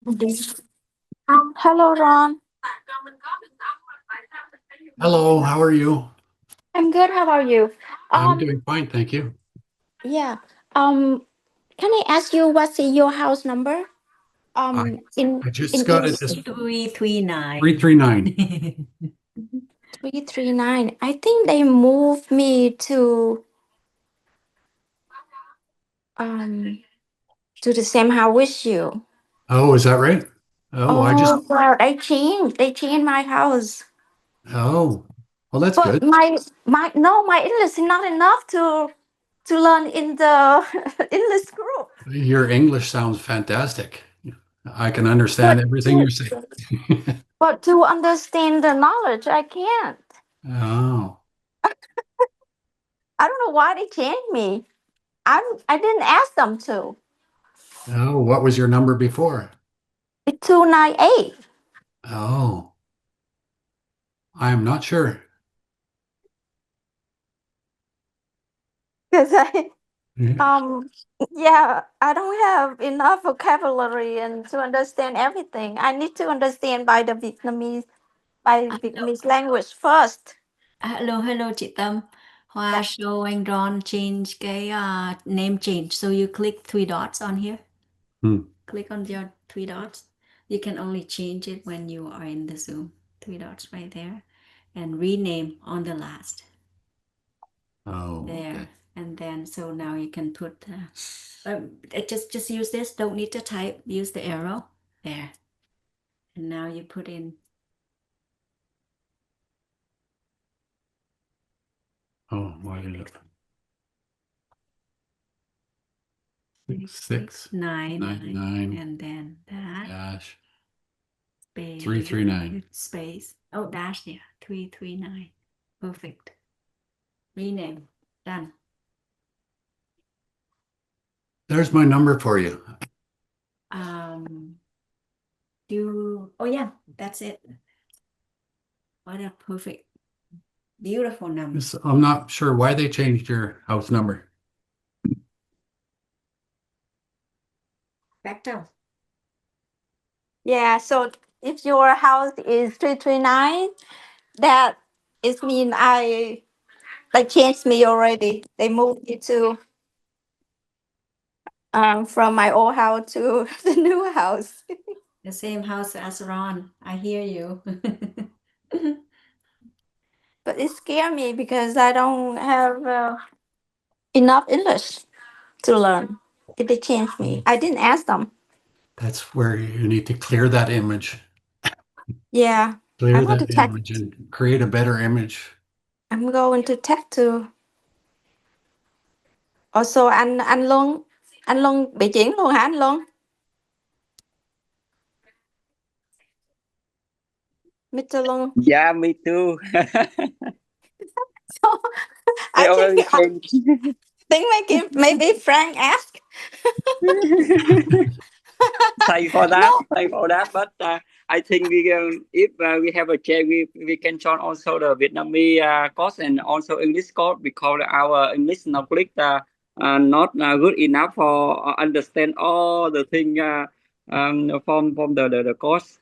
Hello, Ron. Hello, how are you? I'm good. How are you? I'm Um, doing fine, thank you. yeah. Um, can I ask you what's your house number? I In I just in got it English, this 339. 339. 339. I think they moved me um to the same house with you. Oh, is that right? Oh, I just Oh, well, they changed my house, oh, well, that's but good. my no, my English is not enough to learn in the English group. Your English sounds fantastic. I can understand But everything to you're saying. but to understand the knowledge, I can't. Oh, I don't know why they changed me. I didn't ask them to. oh, what was your number before? It's 298. Oh, I'm not sure. Because I um yeah, I don't have enough vocabulary and to understand everything. I need to understand by Hello, Vietnamese language first. hello chị Tâm. Hoa Yeah. show anh Ron change cái name change. So you click three dots on here. Hmm. Click on your three dots. You can only change it when you are in the Zoom. Three dots right there. And rename on the last. Oh, okay. There. And then so now you can put just use this. Don't need to type. Use the arrow. There. And now you put in Oh, why did it? Six nine nine nine and then that dash space 339. space. Oh, dash, yeah, 339. Perfect. Rename. Done. There's my number for you. Um, oh yeah, that's it. What a perfect, beautiful number. I'm not sure why they changed your house number. Back down. Yeah, so if your house is 339, that is mean I they changed me already. They moved me to from my old house to the new house. The same house as Ron. I hear you. But it scared me because I don't have enough English to learn. If they change me, I didn't ask them. That's where you need to clear that image, Yeah, I'm clear going to that tech. image and create a better image. I'm going to tech to. Also, anh Luân bị chuyển luôn hả anh Luân? Mr. Luân. Yeah, me too. So They I already changed. think maybe Frank asked. No, Thank for that. But I think if we have a chance, we can join also the Vietnamese course and also English course because our English knowledge not good enough for understand all the thing from the course.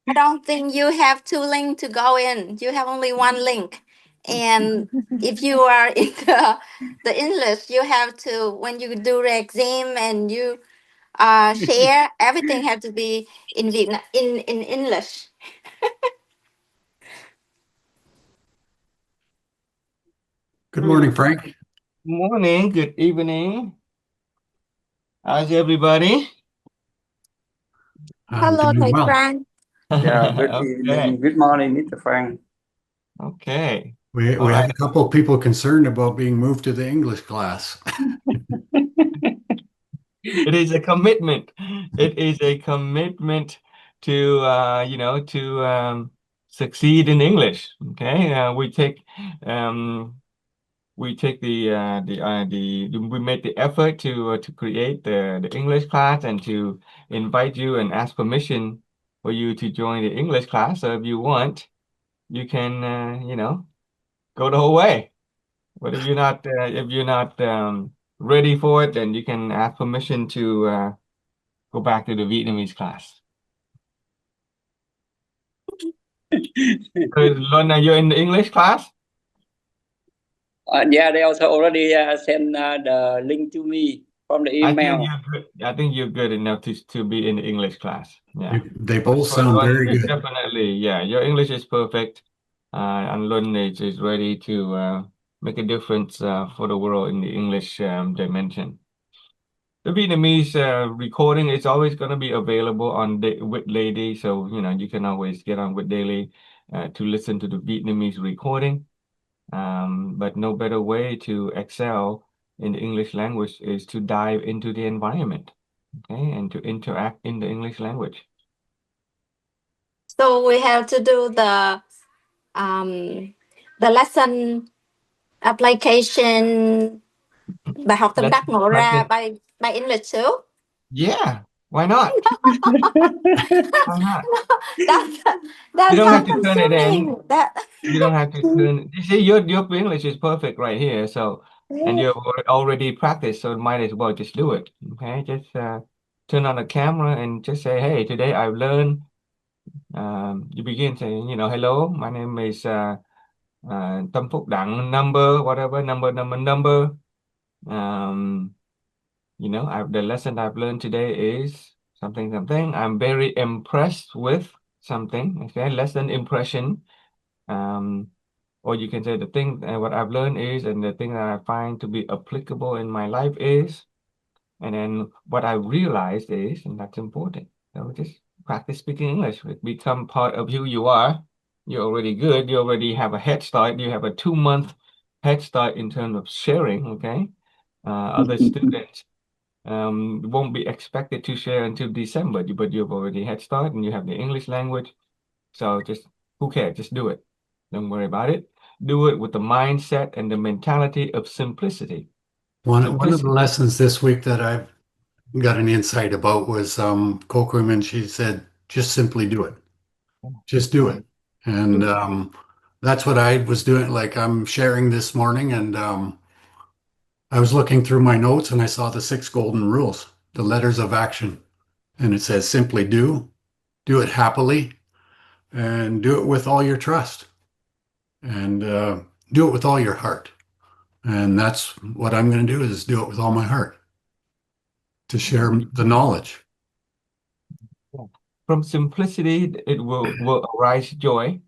I don't think you have two links to go in. You have only one link. And if you are in the English, you have to when you do the exam and you share everything have to be in Vietnam in English. Good morning, Frank. Morning, good evening. How's everybody? I'm Hello, doing thầy well. Frank. Yeah, good Okay, evening, good morning, Mr. Frank. okay. All We have right. a couple of people concerned about being moved to the English class. It is a commitment. It is a commitment to to succeed in English. Okay. We take we made the effort to create the English class and to invite you and ask permission for you to join the English class. So if you want, you can go the whole way. But if you're not ready for it, then you can ask permission to go back to the Vietnamese class. Lorna, you're in the English class? Yeah, they also already send the link to me from the I think email. you're good. I think you're good enough to be in the English class. Yeah. They But both for sound Lon, very good. definitely, yeah, your English is perfect. And Lon is ready to make a difference for the world in the English dimension. The Vietnamese recording is always going to be available on with Lady, so you can always get on with Daily to listen to the Vietnamese recording. But no better way to excel in the English language is to dive into the environment, okay, and to interact in the English language. So we have to do the lesson application bài học tâm Let's đắc ngộ ra practice. by English too. Yeah, why not? Why not? That's You that's don't so have to turn it in. consuming. That You don't have to turn. You see, your English is perfect right here. So, and you've already practiced, so might as well just do it. Okay, just turn on the camera and just say, "Hey, today I've learned." You begin saying, "Hello, my name is Tâm Phúc Đặng, number whatever, number." Um, the lesson I've learned today is something, something. I'm very impressed with something. Okay, lesson impression. Or you can say the thing what I've learned is, and the thing that I find to be applicable in my life is, and then what I realized is, and that's important. So just practice speaking English. It become part of who you are. You're already good. You already have a head start. You have a 2-month head start in terms of sharing. Okay, other students won't be expected to share until December, but you've already head start and you have the English language. So just who cares? Just do it. Don't worry about it. Do it with the mindset and the mentality of simplicity. One of the Simplicity. lessons this week that I've got an insight about was Coco, and she said, just simply do it. Just do it. And that's what I was doing. Like I'm sharing this morning, and I was looking through my notes and I saw the 6 golden rules, the letters of action. And it says simply do it happily, and do it with all your trust, and do it with all your heart. And that's what I'm going to do, is do it with all my heart to share the knowledge. From simplicity, it will arise joy.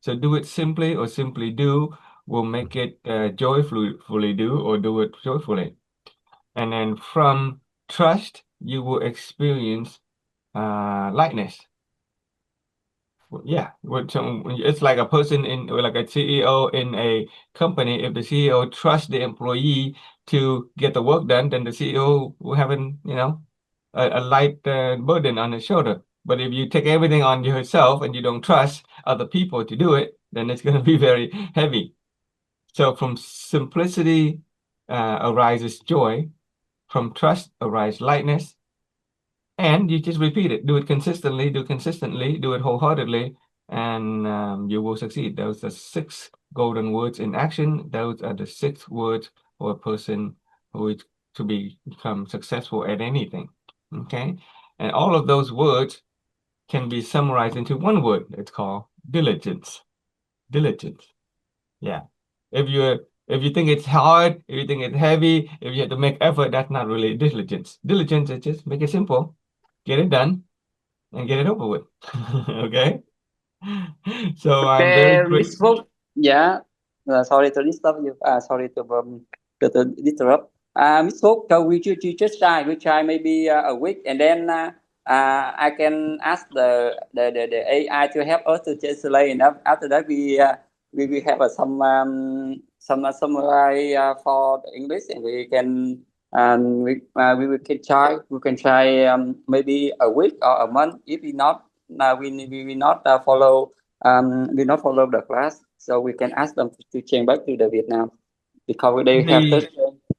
So do it simply or simply do will make it joyfully do or do it joyfully. And then from trust, you will experience lightness. Yeah, it's like a person or like a CEO in a company. If the CEO trusts the employee to get the work done, then the CEO will have a light burden on his shoulder. But if you take everything on yourself and you don't trust other people to do it, then it's going to be very heavy. So from simplicity arises joy. From trust arises lightness. And you just repeat it. Do it consistently, do it wholeheartedly, and you will succeed. Those are 6 golden words in action. Those are the 6 words for a person who is to become successful at anything. Okay? And all of those words can be summarized into one word. It's called diligence. Diligence. Yeah. If you think it's hard, if you think it's heavy, if you have to make effort, that's not really diligence. Diligence is just make it simple, get it done, and get it over with. Okay. So I'm very Okay, great. Miss Phúc. Yeah. Sorry to disturb you. Sorry to interrupt. Miss Phúc, so we just try maybe a week, and then I can ask the AI to help us to translate, and after that we will have some summary for the English, and we can we can try maybe a week or a month. If we not we will not follow the class, so we can ask them to change back to the Vietnam because they have The this.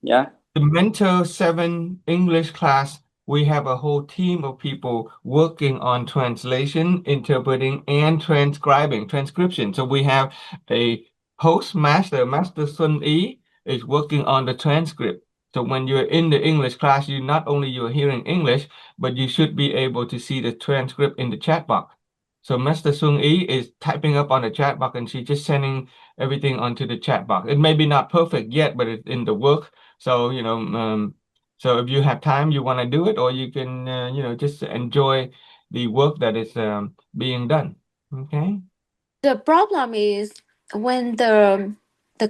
Yeah. the Mentor 7 English class, we have a whole team of people working on translation, interpreting, and transcription. So we have a host Master Sun Yi is working on the transcript. So when you're in the English class, you're hearing English, but you should be able to see the transcript in the chat box. So Master Sung Yi is typing up on the chat box and she's just sending everything onto the chat box. It may be not perfect yet, but it's in the work. So, so if you have time, you want to do it, or you can, just enjoy the work that is being done. Okay. The problem is when the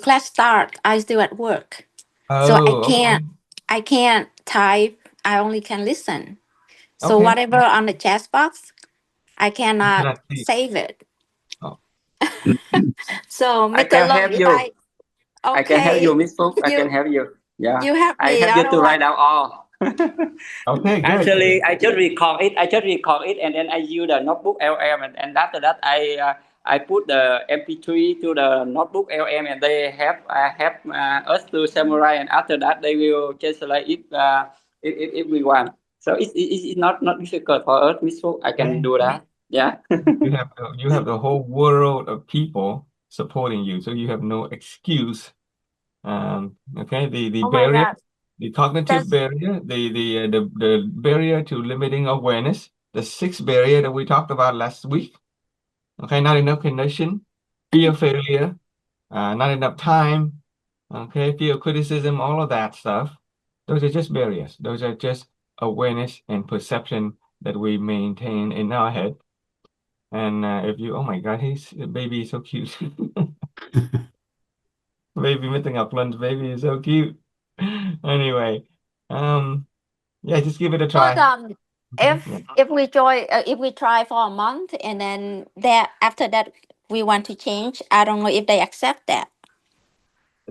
class start, I still at work, so Oh, okay. I can't type. I only can listen. So Okay. whatever on the chat box, I You cannot cannot see. save it. Oh, So I Mr. can Long, help if you. I can help you, okay, Miss Phúc. I can you help you. Yeah, you help I me. help you to Otherwise, write out all. okay, good. Actually, I just record it. And then I use the notebook LM, and after that, I put the MP3 to the notebook LM, and they help us to summarize. And after that, they will translate it if we want. So it's not difficult for us, Miss Phúc. I can Okay. do that. Yeah. You have the whole world of people supporting you, so you have no excuse. Okay, the oh my barrier, God, the cognitive that's barrier, the barrier to limiting awareness, the sixth barrier that we talked about last week. Okay, not enough connection, fear of failure, not enough time. Okay, fear of criticism, all of that stuff. Those are just barriers. Those are just awareness and perception that we maintain in our head. And if you, oh my God, baby is so cute. Baby Mr. Ngọc baby is so cute. Anyway, yeah, just give it a but try. if Yeah. if we try for a month and then that after that we want to change, I don't know if they accept that.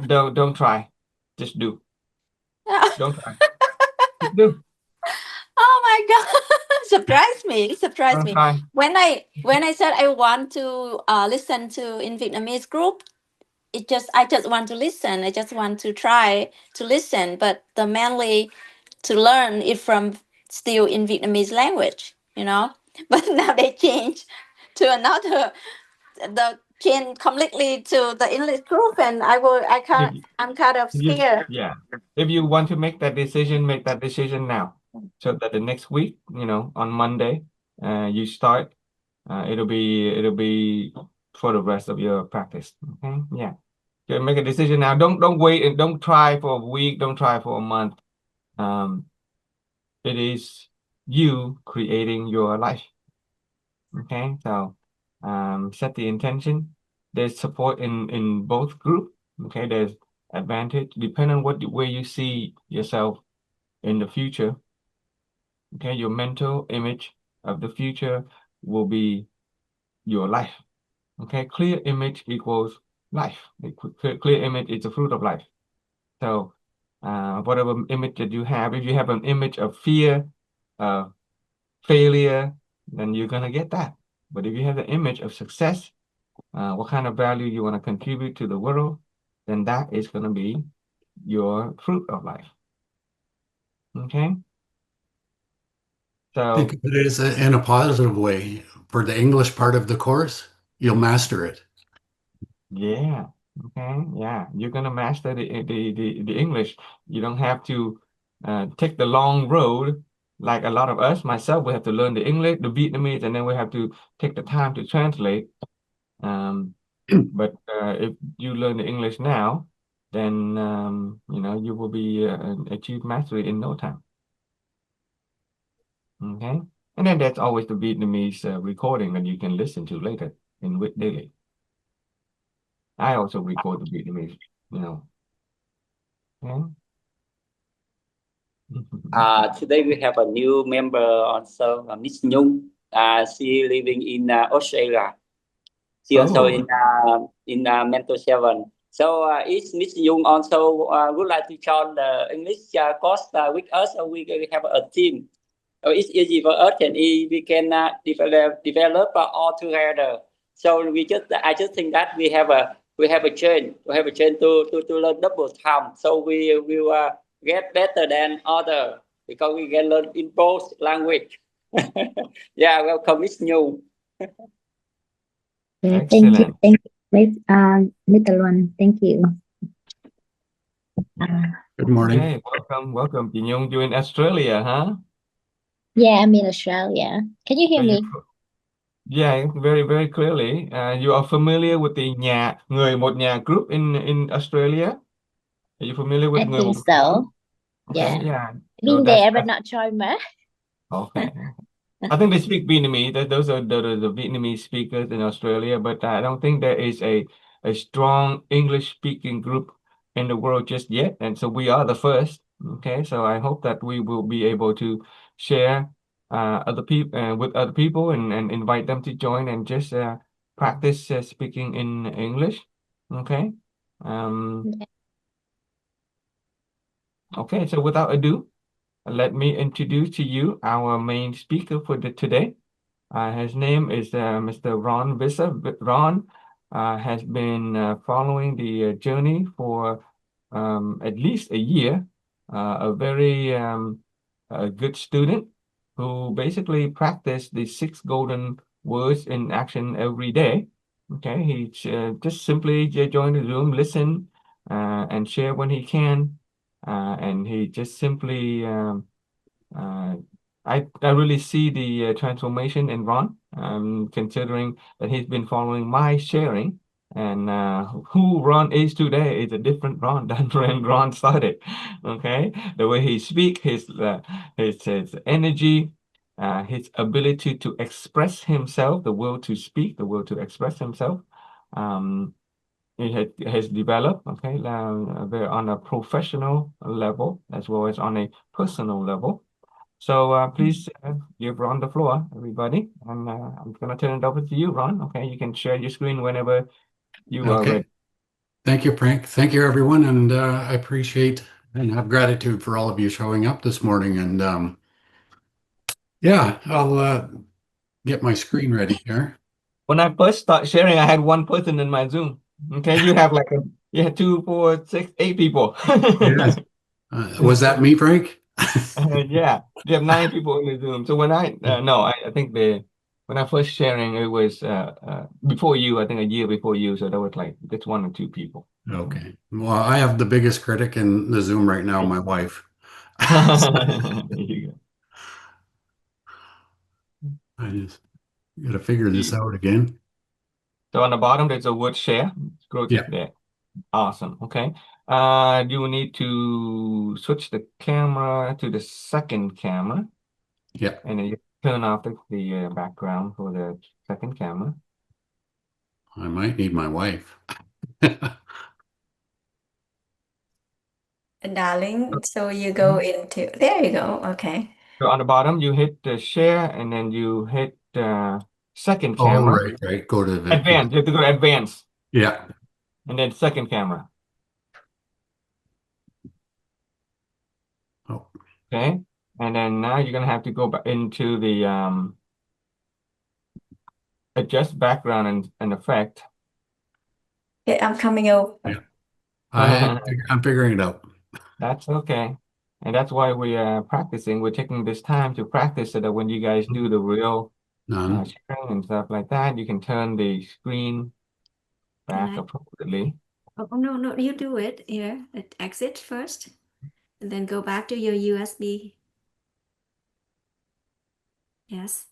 Don't try. Just do. Don't try. Just do. Oh my God. Surprise Don't me. try. When I said I want to listen to in Vietnamese group, I just want to listen. I just want to try to listen, but the mainly to learn it from still in Vietnamese language. But now they change to another the change completely to the English group, and If I'm kind of you, scared. yeah. If you want to make that decision now. So that the next week, on Monday, you start. It'll be for the rest of your practice. Okay. Yeah. Okay, make a decision now. Don't wait and don't try for a week. Don't try for a month. It is you creating your life. Okay, so set the intention. There's support in both group. Okay, there's advantage depending on where you see yourself in the future. Okay, your mental image of the future will be your life. Okay, clear image equals life. Clear image is the fruit of life. So whatever image that you have, if you have an image of fear, failure, then you're gonna get that. But if you have the image of success, what kind of value you want to contribute to the world, then that is gonna be your fruit of life. Okay. Think So of it as in a positive way. For the English part of the course, you'll master it. yeah, okay, yeah, you're gonna master the English. You don't have to take the long road like a lot of us. Myself, we have to learn the English, the Vietnamese, and then we have to take the time to translate. But if you learn the English now, then you will be achieve mastery in no time. Okay, and then there's always the Vietnamese recording that you can listen to later in Wit Daily. I also record the Vietnamese, Okay. Today we have a new member also, Miss Nhung. She living in Australia. She also Oh, in Mentor 7. So is Miss Nhung also would like to join the English course with us, or we have a team? So it's easy for us, and we can develop all together. So I just think that we have a chance to learn double time. So we will get better than other because we can learn in both language. Yeah, welcome, Miss Nhung. Yeah, excellent. thank you, Mr. Luan. Thank you. Good morning. Okay, welcome. Chị Nhung, you in Australia, huh? Yeah, I'm in Australia. Can you hear So you me? Yeah, very, very clearly. You are familiar with the người một nhà group in Australia? Are you familiar with I người think một? so. Okay, Yeah. yeah. So Been there, but not joined much. okay. I think they speak Vietnamese. Those are the Vietnamese speakers in Australia, but I don't think there is a strong English speaking group in the world just yet. And so we are the first. Okay, so I hope that we will be able to share other people with other people and invite them to join and just practice speaking in English. Okay. Um, Yeah. okay, so without ado, let me introduce to you our main speaker for today. His name is Mr. Ron Vissa. Ron has been following the journey for at least a year, a very good student who basically practiced the 6 golden words in action every day. Okay, he just simply join the Zoom, listen, and share when he can, and he just simply uh, I really see the transformation in Ron, considering that he's been following my sharing, and who Ron is today is a different Ron than when Ron started. Okay, the way he speaks, his energy, his ability to express himself, the will to speak, the will to express himself. Um, has developed, okay, on a professional level as well as on a personal level. So please give Ron the floor, everybody. And I'm going to turn it over to you, Ron. Okay, you can share your screen whenever you are Okay. ready. Thank you, Frank. Thank you, everyone. And I appreciate and have gratitude for all of you showing up this morning. And yeah, I'll get my screen ready here. When I first start sharing, I had one person in my Zoom. Okay, you have like you had 2, 4, 6, 8 people. Yes. Was that me, Frank? Yeah, you have 9 people in the Zoom. So when no, I think when I first sharing, it was before you, I think a year before you. So there was like just 1 or 2 people. Okay. Well, I have the biggest critic in the Zoom right now, my wife. There you go. I just got to figure this out again. So on the bottom, there's a word share. Scroll Yeah. there. Awesome. Okay. You will need to switch the camera to the second camera, Yeah. and then you turn off the background for the second camera. I might need my wife. Darling, so you go into, there you go. Okay. So on the bottom, you hit the share, and then you hit second Oh, camera. right. Go to the Advanced. You have to go to advanced, yeah. and then second camera. Oh, Okay. And then now you're gonna have to go back into the adjust background and effect. Okay, I'm coming over. yeah. I'm figuring it out. That's okay. And that's why we are practicing. We're taking this time to practice so that when you guys do the real None. sharing and stuff like that, you can turn the screen Can back I? appropriately. Oh, no, no, you do it here. Exit first, and then go back to your USB. Yes.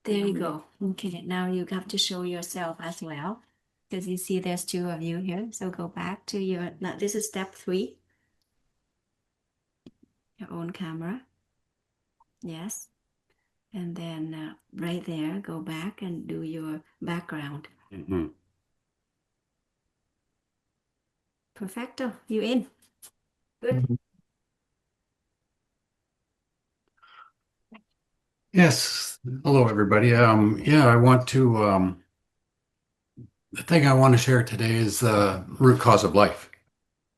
There you go. Okay, now you have to show yourself as well, because you see there's 2 of you here. So go back to your, now this is step 3, your own camera. Yes. And then right there, go back and do your background. Mhm. Perfecto, you in. Good. Yes. Hello, everybody. Yeah, I want to the thing I want to share today is the root cause of life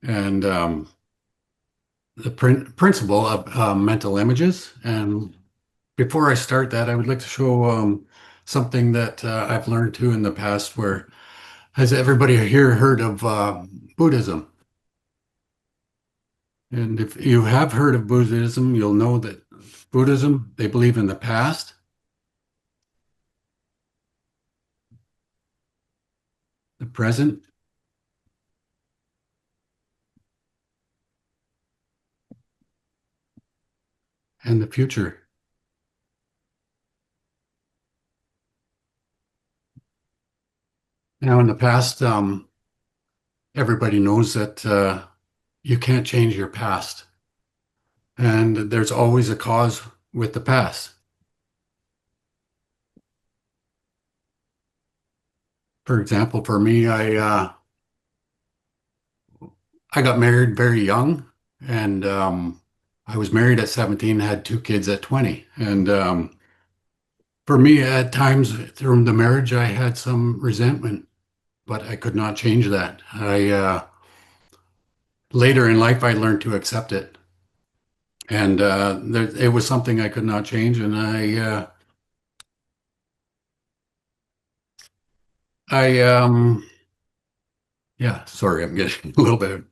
and the principle of mental images. And before I start that, I would like to show something that I've learned too in the past. Where has everybody here heard of Buddhism? And if you have heard of Buddhism, you'll know that Buddhism, they believe in the past, the present, and the future. Now, in the past, everybody knows that you can't change your past, and there's always a cause with the past. For example, for me, I got married very young, and I was married at 17, had two kids at 20, and for me, at times through the marriage, I had some resentment, but I could not change that. I later in life, I learned to accept it, and it was something I could not change, and I yeah, sorry, I'm getting a little bit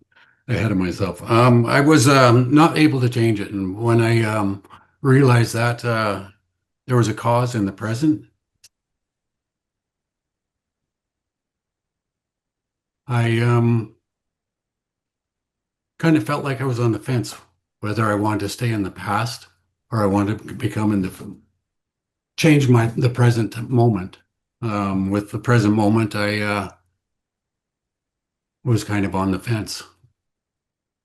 ahead of myself. I was not able to change it, and when I realized that there was a cause in the present, I kind of felt like I was on the fence whether I wanted to stay in the past or I wanted to become in the change the present moment. With the present moment, I was kind of on the fence.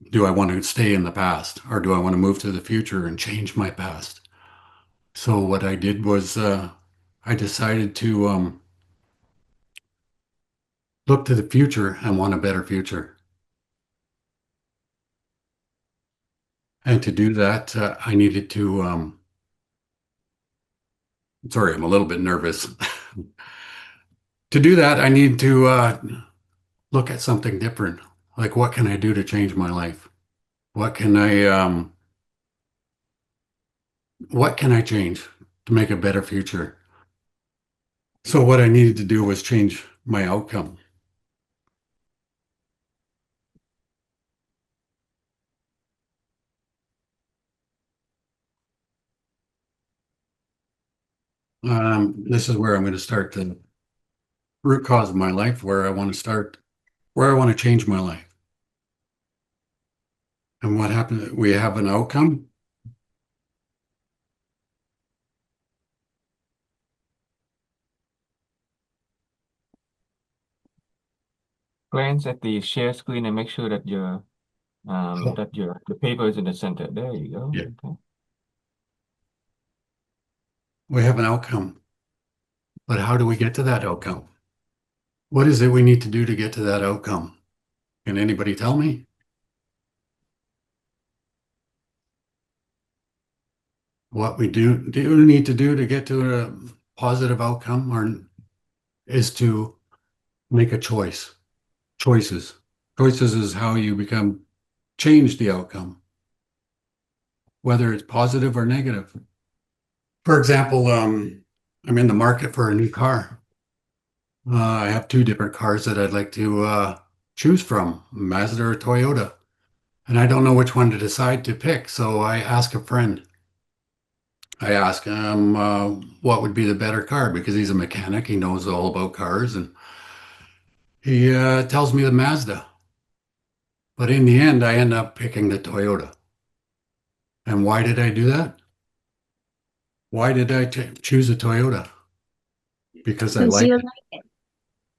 Do I want to stay in the past or do I want to move to the future and change my past? So what I did was I decided to look to the future and want a better future. And to do that, I needed to, sorry, I'm a little bit nervous. To do that, I need to look at something different. Like, what can I do to change my life? What can what can I change to make a better future? So what I needed to do was change my outcome. This is where I'm going to start the root cause of my life, where I want to start, where I want to change my life. And what happened? We have an outcome. Glance at the share screen and make sure that Oh, the paper is in the center. There you go. yeah. Okay. We have an outcome. But how do we get to that outcome? What is it we need to do to get to that outcome? Can anybody tell me? What we do need to do to get to a positive outcome or is to make a choice. Choices. Choices is how you change the outcome, whether it's positive or negative. For example, I'm in the market for a new car. I have two different cars that I'd like to choose from, Mazda or Toyota. And I don't know which one to decide to pick. So I ask a friend. I ask him what would be the better car because he's a mechanic. He knows all about cars. And he tells me the Mazda. But in the end, I end up picking the Toyota. And why did I do that? Why did I choose a Toyota? Because I Because like you it. like it.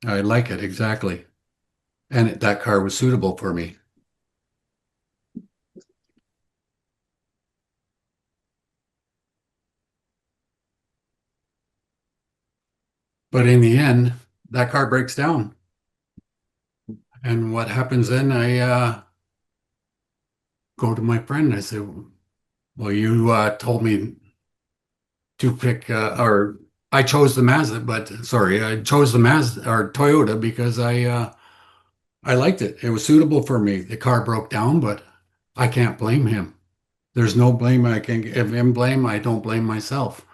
I like it, exactly. And that car was suitable for me. But in the end, that car breaks down. And what happens then? I go to my friend. I say, well, you told me to pick, or I chose the Mazda, but sorry, I chose the Mazda or Toyota because I liked it. It was suitable for me. The car broke down, but I can't blame him. There's no blame I can give him blame. I don't blame myself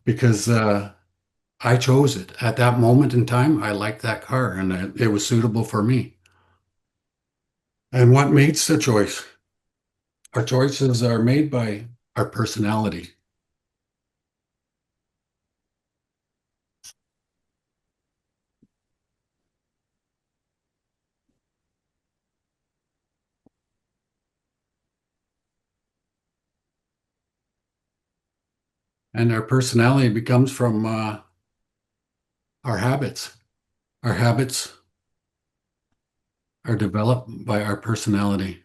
because I chose it at that moment in time. I liked that car and it was suitable for me. And what makes the choice? Our choices are made by our personality. And our personality becomes from our habits. Our habits are developed by our personality.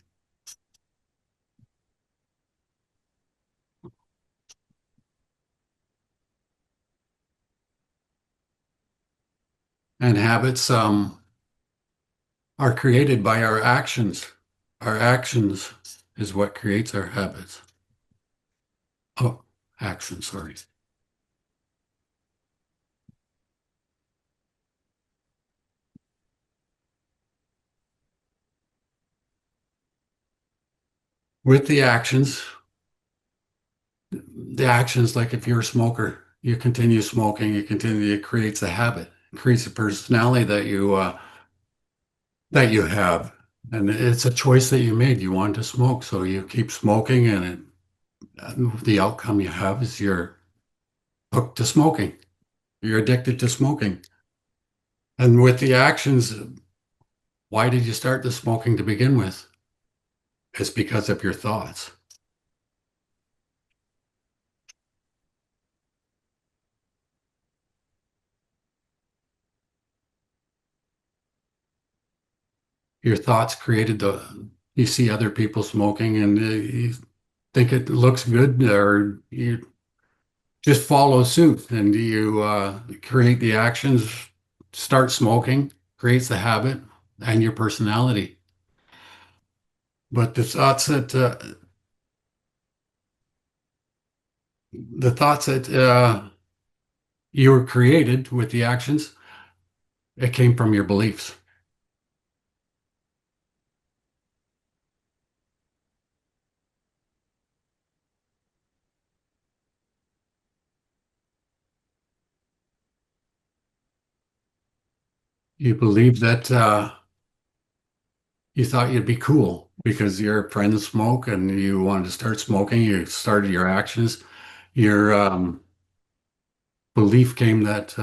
And habits are created by our actions. Our actions is what creates our habits. Oh, action, sorry. With the actions, like if you're a smoker, you continue smoking, it creates a habit, it creates a personality that you have. And it's a choice that you made. You want to smoke, so you keep smoking, and the outcome you have is you're hooked to smoking. You're addicted to smoking. And with the actions, why did you start the smoking to begin with? It's because of your thoughts. Your thoughts created you see other people smoking and you think it looks good, or you just follow suit and you create the actions, start smoking, creates the habit and your personality. But the thoughts that you were created with the actions, it came from your beliefs. You believe that you thought you'd be cool because your friends smoke and you wanted to start smoking. You started your actions. Your belief came that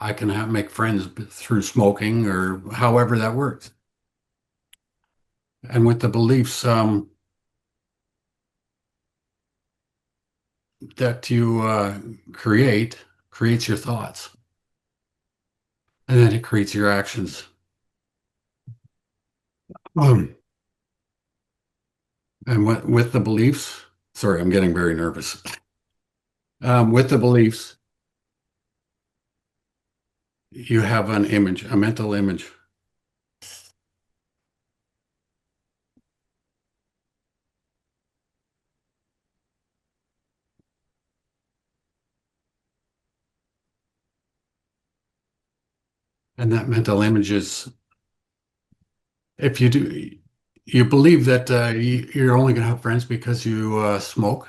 I can make friends through smoking, or however that works. And with the beliefs that you creates your thoughts, and then it creates your actions. And with the beliefs, sorry, I'm getting very nervous. With the beliefs, you have an image, a mental image. And that mental image is, if you believe that you're only going to have friends because you smoke,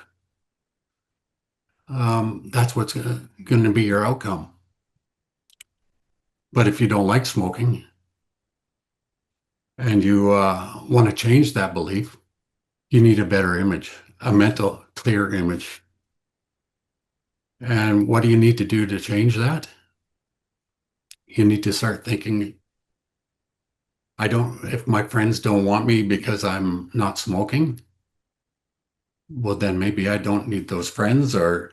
that's what's going to be your outcome. But if you don't like smoking and you want to change that belief, you need a better image, a mental, clear image. And what do you need to do to change that? You need to start thinking, if my friends don't want me because I'm not smoking, well, then maybe I don't need those friends, or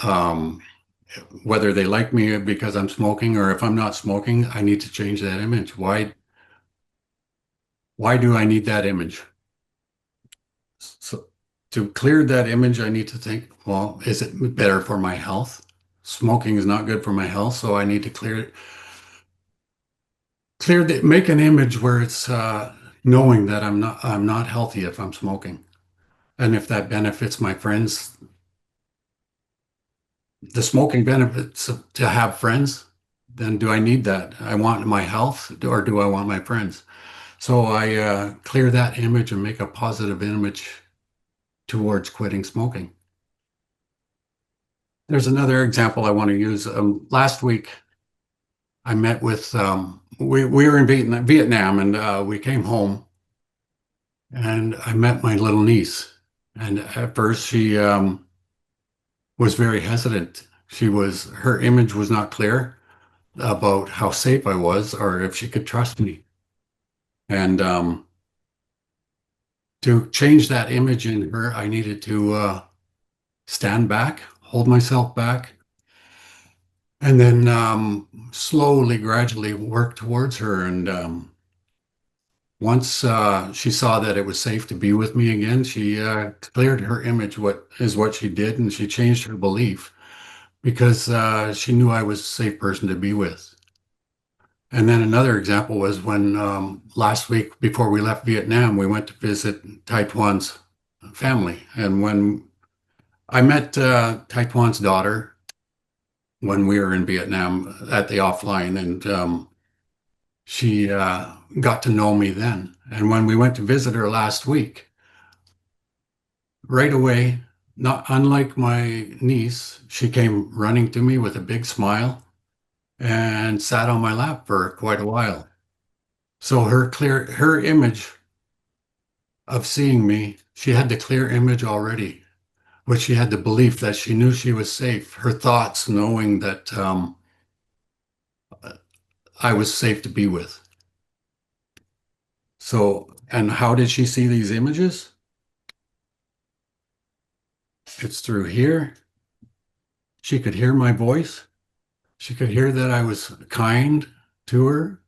um, whether they like me because I'm smoking, or if I'm not smoking, I need to change that image. Why do I need that image? So to clear that image, I need to think, well, is it better for my health? Smoking is not good for my health, so I need to make an image where it's knowing that I'm not healthy if I'm smoking. And if that benefits my friends, the smoking benefits to have friends, then do I need that? I want my health, or do I want my friends? So I clear that image and make a positive image towards quitting smoking. There's another example I want to use. Last week, I met with, we were in Vietnam, and we came home, and I met my little niece. And at first, she was very hesitant. Her image was not clear about how safe I was, or if she could trust me. And to change that image in her, I needed to stand back, hold myself back, and then slowly, gradually work towards her. And once she saw that it was safe to be with me again, she cleared her image, what she did, and she changed her belief because she knew I was a safe person to be with. And then another example was when last week before we left Vietnam, we went to visit Tai Tuan's family. And when I met Tai Tuan's daughter when we were in Vietnam at the offline, and she got to know me then. And when we went to visit her last week, right away, not unlike my niece, she came running to me with a big smile and sat on my lap for quite a while. So her image of seeing me, she had the clear image already, which she had the belief that she knew she was safe. Her thoughts knowing that I was safe to be with. So, and how did she see these images? It's through here. She could hear my voice. She could hear that I was kind to her,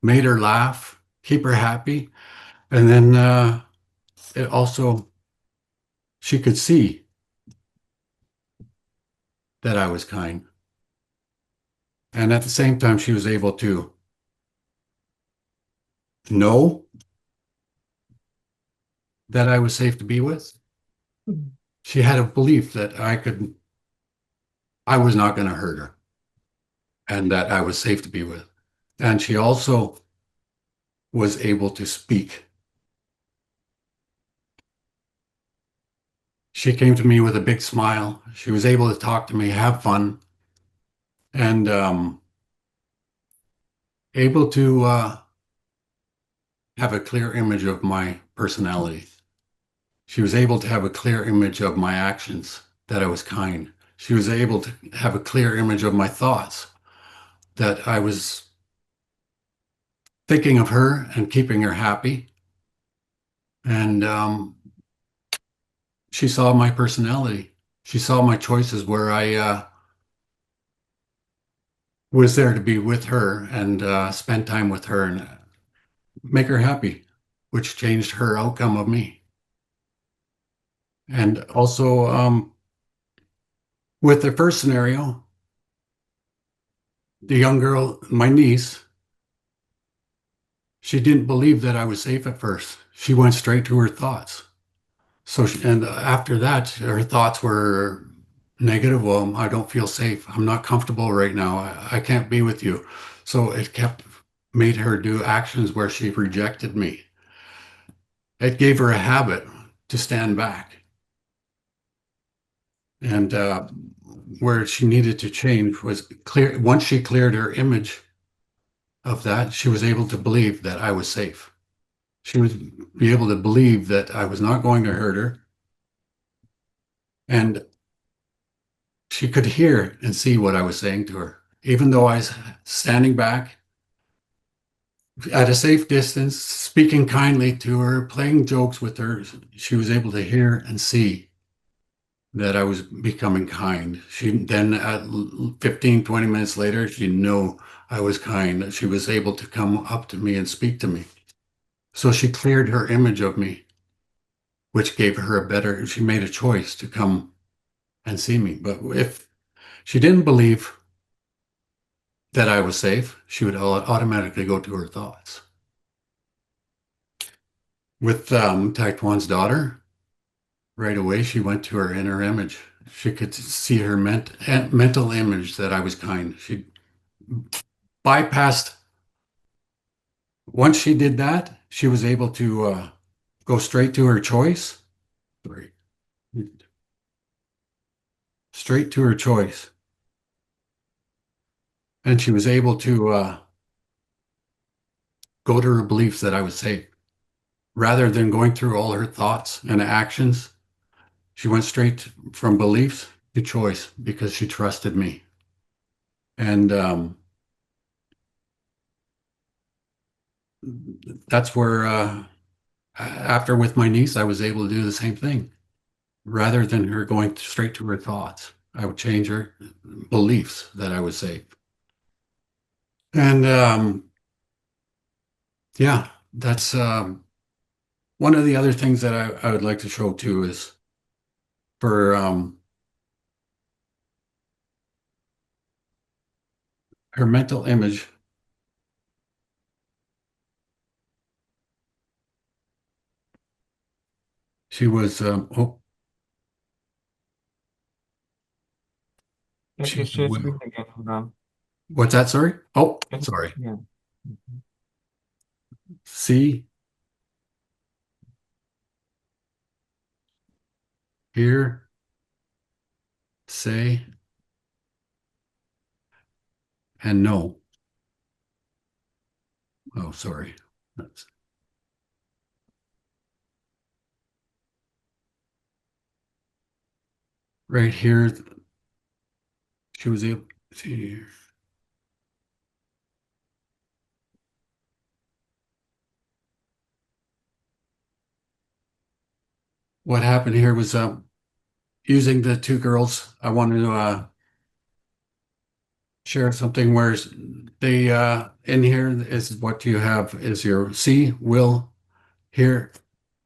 made her laugh, keep her happy. And then it also, she could see that I was kind. And at the same time, she was able to know that I was safe to be with. She had a belief that I was not going to hurt her and that I was safe to be with. And she also was able to speak. She came to me with a big smile. She was able to talk to me, have fun, and able to have a clear image of my personality. She was able to have a clear image of my actions, that I was kind. She was able to have a clear image of my thoughts, that I was thinking of her and keeping her happy. And she saw my personality. She saw my choices where I was there to be with her and spend time with her and make her happy, which changed her outcome of me. And also, with the first scenario, the young girl, my niece, she didn't believe that I was safe at first. She went straight to her thoughts. So, and after that, her thoughts were negative. Well, I don't feel safe. I'm not comfortable right now. I can't be with you. So it made her do actions where she rejected me. It gave her a habit to stand back. And where she needed to change was clear. Once she cleared her image of that, she was able to believe that I was safe. She would be able to believe that I was not going to hurt her. And she could hear and see what I was saying to her. Even though I was standing back at a safe distance, speaking kindly to her, playing jokes with her, she was able to hear and see that I was becoming kind. She then at 15, 20 minutes later, she knew I was kind. She was able to come up to me and speak to me. So she cleared her image of me, which gave her she made a choice to come and see me. But if she didn't believe that I was safe, she would automatically go to her thoughts. With Taekwon's daughter, right away, she went to her inner image. She could see her mental image that I was kind. She bypassed, once she did that, she was able to go straight to her choice. Straight to her choice. And she was able to go to her beliefs that I was safe. Rather than going through all her thoughts and actions, she went straight from beliefs to choice because she trusted me. And that's where, after with my niece, I was able to do the same thing rather than her going straight to her thoughts. I would change her beliefs that I was safe. And yeah, that's one of the other things that I would like to show too is for her mental image. She was Can you she share screen again, Ram? what's that? Sorry. Oh, Can you- sorry. Yeah. Mhm. See, hear, say, and know. Oh, sorry. That's right here. She was able to. What happened here was using the two girls. I wanted to share something where they in here is what you have is your see, will, hear,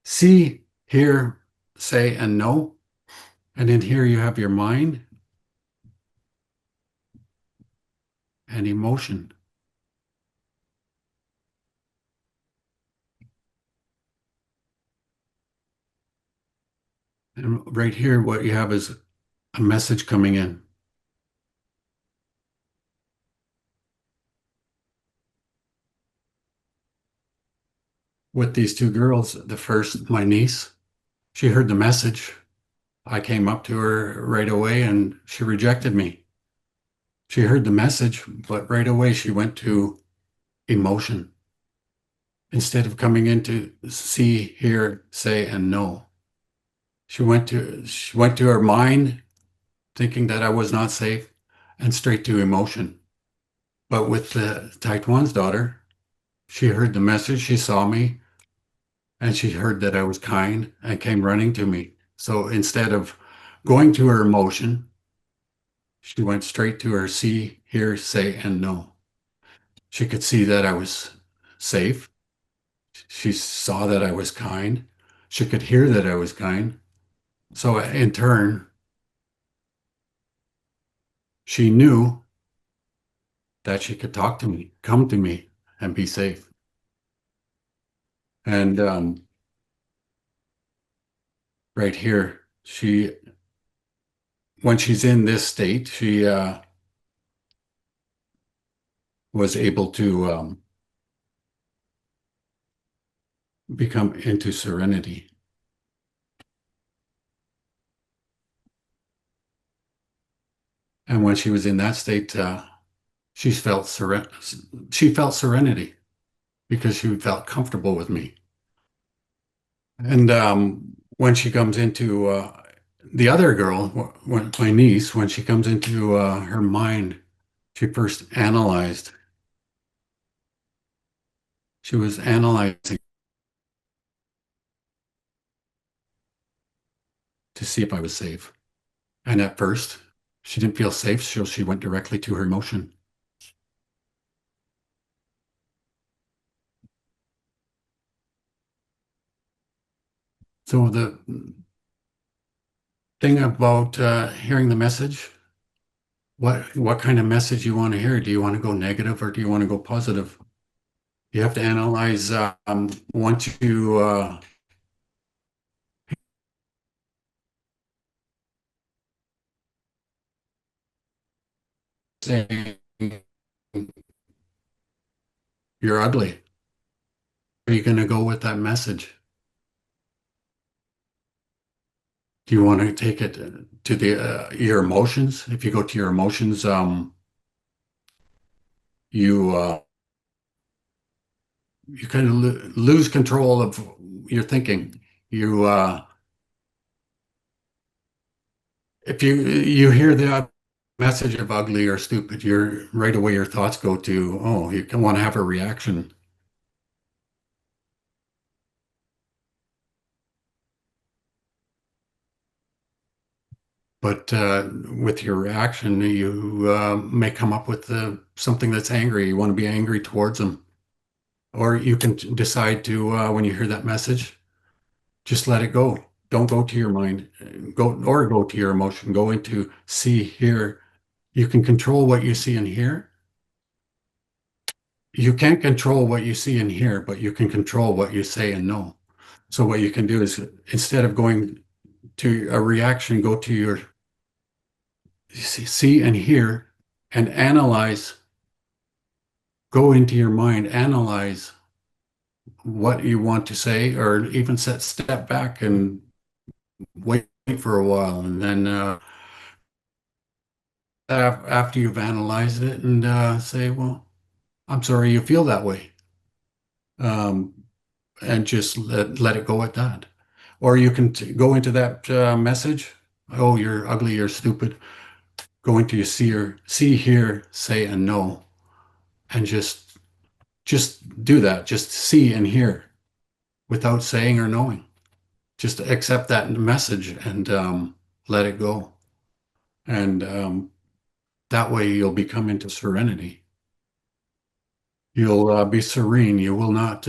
see, hear, say, and know. And in here you have your mind and emotion. And right here, what you have is a message coming in. With these two girls, the first, my niece, she heard the message. I came up to her right away and she rejected me. She heard the message, but right away she went to emotion instead of coming into see, hear, say, and know. She went to her mind thinking that I was not safe and straight to emotion. But with the Taekwon's daughter, she heard the message, she saw me, and she heard that I was kind and came running to me. So instead of going to her emotion, she went straight to her see, hear, say, and know. She could see that I was safe. She saw that I was kind. She could hear that I was kind. So in turn, she knew that she could talk to me, come to me, and be safe. And right here, when she's in this state, she was able to become into serenity. And when she was in that state, she felt she felt serenity because she felt comfortable with me. And when she comes into the other girl, when my niece, when she comes into her mind, she first analyzed. She was analyzing to see if I was safe. And at first, she didn't feel safe, so she went directly to her emotion. So the thing about hearing the message, what kind of message you want to hear? Do you want to go negative or do you want to go positive? You have to analyze once you say you're ugly. Are you going to go with that message? Do you want to take it to the your emotions? If you go to your emotions, you you kind of lose control of your thinking. You if you hear the message of ugly or stupid, you're right away your thoughts go to, oh, you can want to have a reaction. But with your reaction, you may come up with something that's angry. You want to be angry towards them. Or you can decide to, when you hear that message, just let it go. Don't go to your mind. Go to your emotion. Go into see, hear. You can control what you see and hear. You can't control what you see and hear, but you can control what you say and know. So what you can do is instead of going to a reaction, go to your see and hear and analyze. Go into your mind, analyze what you want to say, or even step back and wait for a while, and then after you've analyzed it, and say, "Well, I'm sorry you feel that way," um, and just let it go at that. Or you can go into that message. Oh, you're ugly. You're stupid. Go into your see, hear, say, and know, and just do that. Just see and hear without saying or knowing. Just accept that message and let it go. And that way you'll become into serenity. You'll be serene. You will not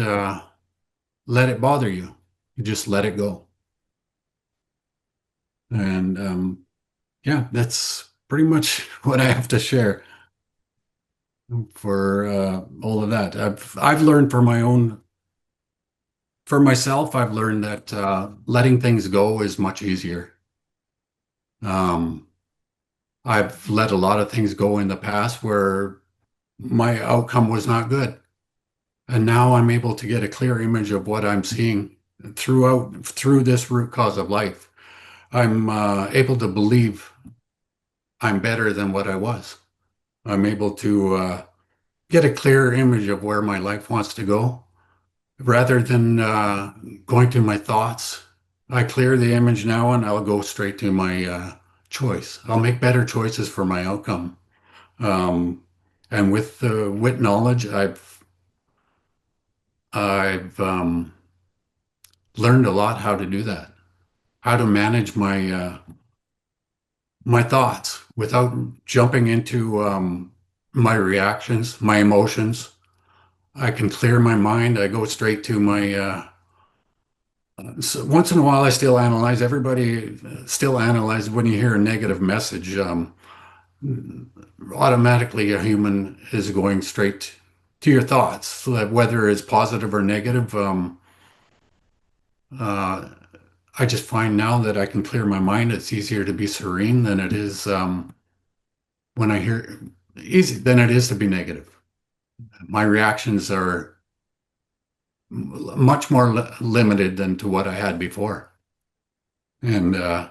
let it bother you. You just let it go. And yeah, that's pretty much what I have to share for all of that. I've learned for myself, I've learned that letting things go is much easier. Um, I've let a lot of things go in the past where my outcome was not good. And now I'm able to get a clear image of what I'm seeing through this root cause of life. I'm able to believe I'm better than what I was. I'm able to get a clear image of where my life wants to go rather than going to my thoughts. I clear the image now and I'll go straight to my choice. I'll make better choices for my outcome. Um, and with knowledge, I've learned a lot how to do that, how to manage my thoughts without jumping into my reactions, my emotions. I can clear my mind. I go straight to my. So once in a while, I still analyze. Everybody still analyzes when you hear a negative message. Automatically, a human is going straight to your thoughts, so that whether it's positive or negative. Uh, I just find now that I can clear my mind. It's easier to be serene than it is when I hear easy than it is to be negative. My reactions are much more limited than to what I had before, and I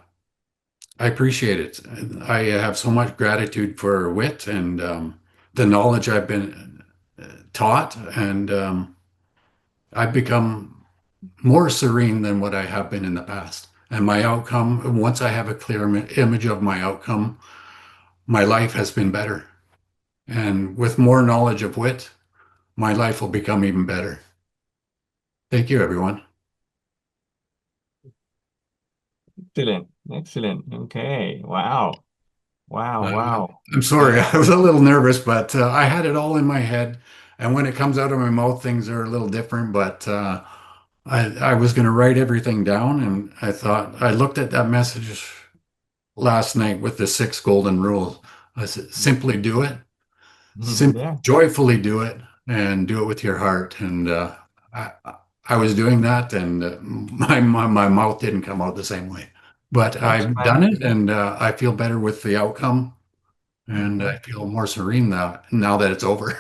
appreciate it. I have so much gratitude for wit and the knowledge I've been taught, and I've become more serene than what I have been in the past. And my outcome, once I have a clear image of my outcome, my life has been better. And with more knowledge of wit, my life will become even better. Thank you, everyone. Excellent. Excellent. Okay. Wow. Wow. Wow. I'm sorry, Yeah. I was a little nervous, but I had it all in my head. And when it comes out of my mouth, things are a little different. But I was going to write everything down, and I thought I looked at that message last night with the six golden rules. I said, simply do it, Yeah. joyfully do it, and do it with your heart. And I, I was doing that, and my mouth didn't come out the same way. But Thanks, I've done man. it, and I feel better with the outcome, and Okay. I feel more serene now that it's over.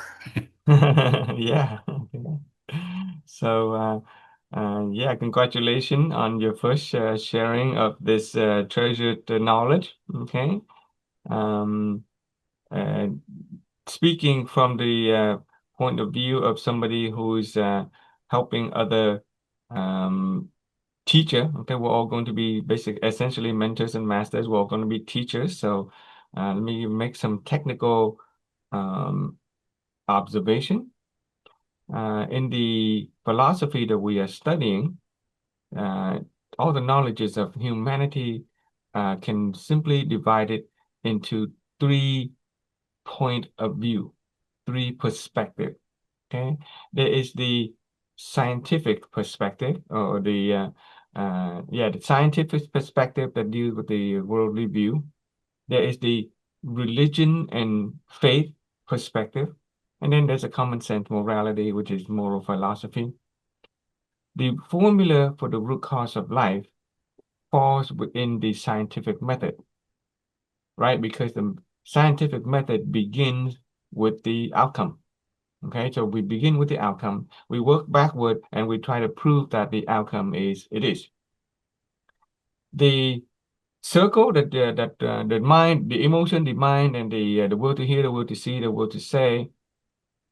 Yeah. Okay. So, yeah, congratulations on your first sharing of this treasured knowledge. Okay. Um, uh, Speaking from the point of view of somebody who's helping other um, teacher. Okay, we're all going to be essentially mentors and masters. We're all going to be teachers. So let me make some technical um, observation. In the philosophy that we are studying, uh, all the knowledges of humanity can simply divide it into 3 point of view, 3 perspective. Okay, there is the scientific perspective, or the scientific perspective that deals with the worldly view. There is the religion and faith perspective, and then there's a common sense morality, which is moral philosophy. The formula for the root cause of life falls within the scientific method, right? Because the scientific method begins with the outcome. Okay, so we begin with the outcome, we work backward, and we try to prove that the outcome is it is. The circle that the mind, the emotion, the mind, and the will to hear, the will to see, the will to say,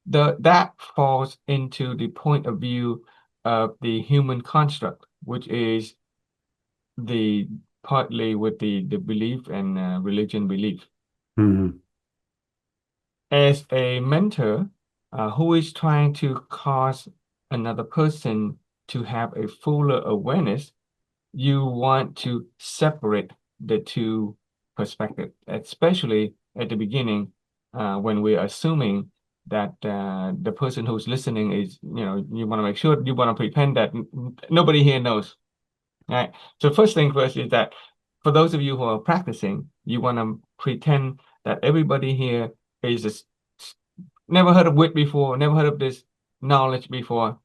that falls into the point of view of the human construct, which is the partly with the belief and religion belief. Mhm. As a mentor who is trying to cause another person to have a fuller awareness, you want to separate the two perspectives, especially at the beginning when we're assuming that the person who's listening is, you want to make sure, you want to pretend that nobody here knows. Right. So first thing first is that for those of you who are practicing, you want to pretend that everybody here is just never heard of wit before, never heard of this knowledge before,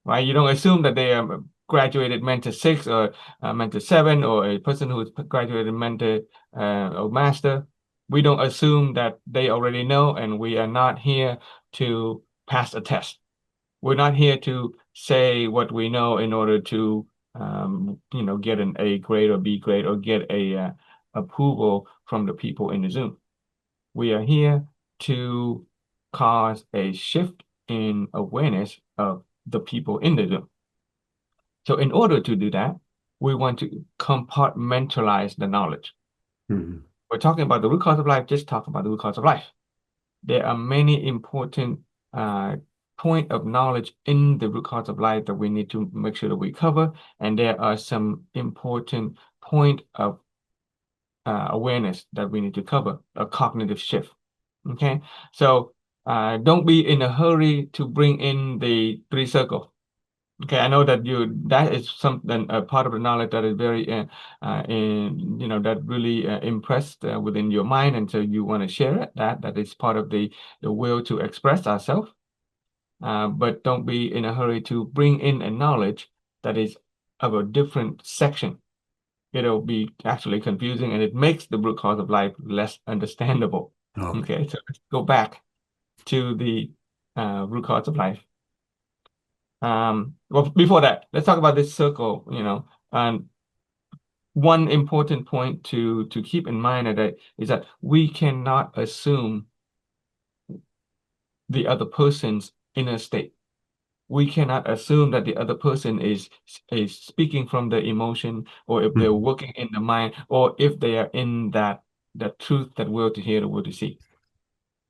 right? You don't assume that they are graduated mentor 6 or mentor 7, or a person who's graduated mentor or master. We don't assume that they already know, and we are not here to pass a test. We're not here to say what we know in order to get an A grade or B grade, or get a approval from the people in the Zoom. We are here to cause a shift in awareness of the people in the Zoom. So in order to do that, we want to compartmentalize the knowledge. Mhm. We're talking about the root cause of life, just talk about the root cause of life. There are many important point of knowledge in the root cause of life that we need to make sure that we cover, and there are some important point of awareness that we need to cover, a cognitive shift. Okay, so don't be in a hurry to bring in the 3 circle. Okay, I know that that is something, a part of the knowledge that is very that really impressed within your mind, and so you want to share it. That is part of the will to express ourselves. But don't be in a hurry to bring in a knowledge that is of a different section. It'll be actually confusing, and it makes the root cause of life less understandable. Okay. Okay, so let's go back to the root cause of life. Well, before that, let's talk about this circle, and one important point to keep in mind is that we cannot assume the other person's inner state. We cannot assume that the other person is speaking from the emotion, or if they're Mhm. working in the mind, or if they are in that truth, that will to hear, the will to see.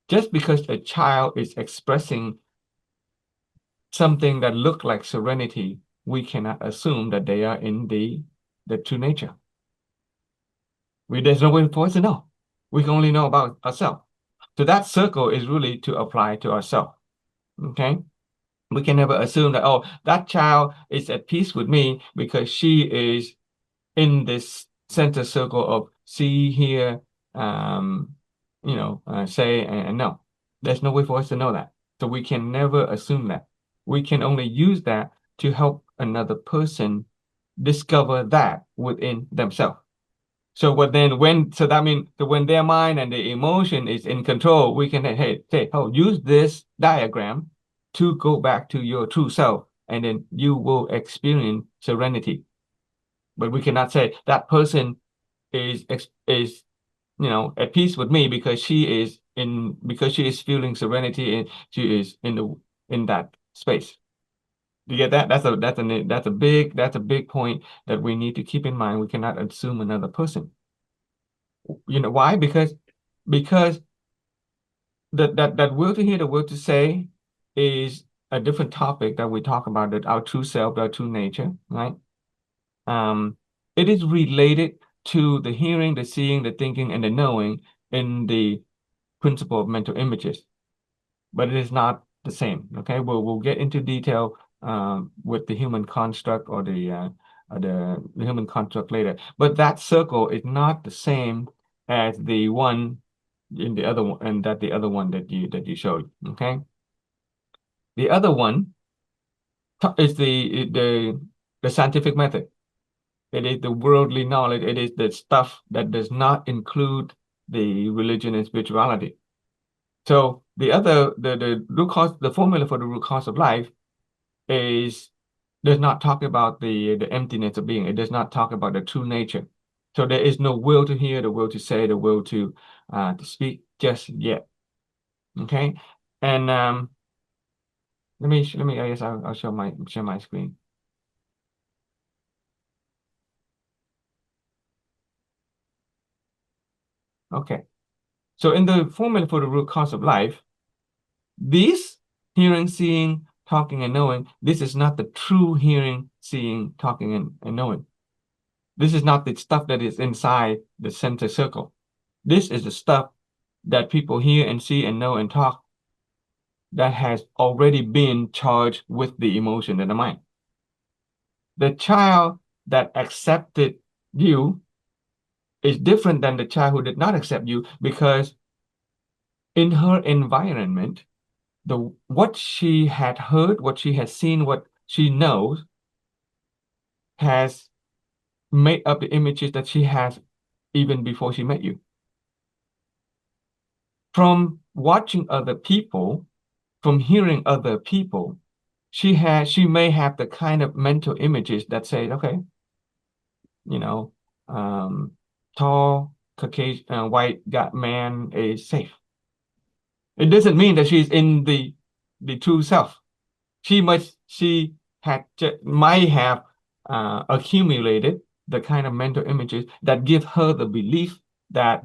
Just because a child is expressing something that look like serenity, we cannot assume that they are in the true nature. There's no way for us to know. We can only know about ourselves. So that circle is really to apply to ourselves. Okay? We can never assume that, oh, that child is at peace with me because she is in this center circle of see, hear, say, and know. There's no way for us to know that. So we can never assume that. We can only use that to help another person discover that within themselves. So that means that when their mind and the emotion is in control, we can say, oh, use this diagram to go back to your true self, and then you will experience serenity. But we cannot say that person is at peace with me because she is feeling serenity, and she is in that space. You get that? That's a big point that we need to keep in mind. We cannot assume another person. You know why? Because that will to hear, the will to say is a different topic that we talk about, that our true self, our true nature, right? It is related to the hearing, the seeing, the thinking, and the knowing in the principle of mental images, but it is not the same. Okay, we'll get into detail with the human construct or the human construct later. But that circle is not the same as the one in the other one, and the other one that you showed. Okay, the other one is the scientific method. It is the worldly knowledge. It is the stuff that does not include the religion and spirituality. So the root cause, the formula for the root cause of life does not talk about the emptiness of being. It does not talk about the true nature. So there is no will to hear, the will to say, the will to speak just yet. Okay, and let me. I guess I'll share my screen. Okay, so in the formula for the root cause of life, this hearing, seeing, talking, and knowing, this is not the true hearing, seeing, talking, and knowing. This is not the stuff that is inside the center circle. This is the stuff that people hear and see and know and talk that has already been charged with the emotion in the mind. The child that accepted you is different than the child who did not accept you, because in her environment, what she had heard, what she has seen, what she knows has made up the images that she has even before she met you. From watching other people, from hearing other people, she may have the kind of mental images that say, okay, you know, tall, Caucasian, white man is safe. It doesn't mean that she's in the true self. She might have accumulated the kind of mental images that give her the belief that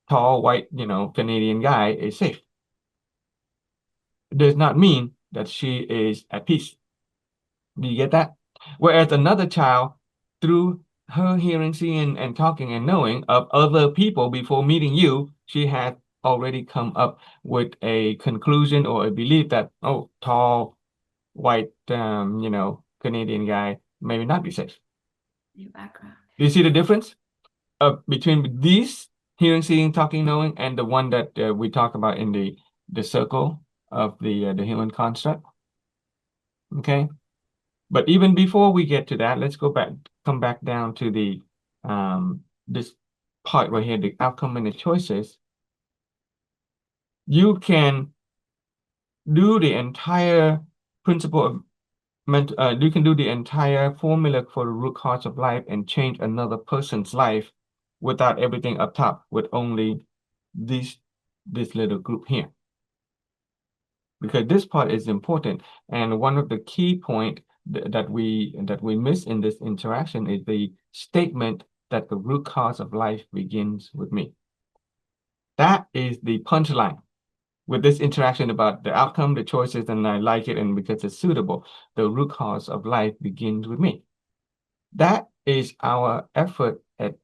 tall, white, Canadian guy is safe. It does not mean that she is at peace. Do you get that? Whereas another child, through her hearing, seeing, and talking and knowing of other people before meeting you, she had already come up with a conclusion or a belief that, oh, tall, white, Canadian guy maybe not be safe. Your background. Do you see the difference between these hearing, seeing, talking, knowing, and the one that we talk about in the circle of the human construct? Okay. But even before we get to that, let's come back down to the this part right here, the outcome and the choices. You can do the entire principle of you can do the entire formula for the root cause of life and change another person's life without everything up top, with only this little group here. Because this part is important, and one of the key point that we miss in this interaction is the statement that the root cause of life begins with me. That is the punchline with this interaction about the outcome, the choices, and I like it, and because it's suitable, the root cause of life begins with me. That is our effort at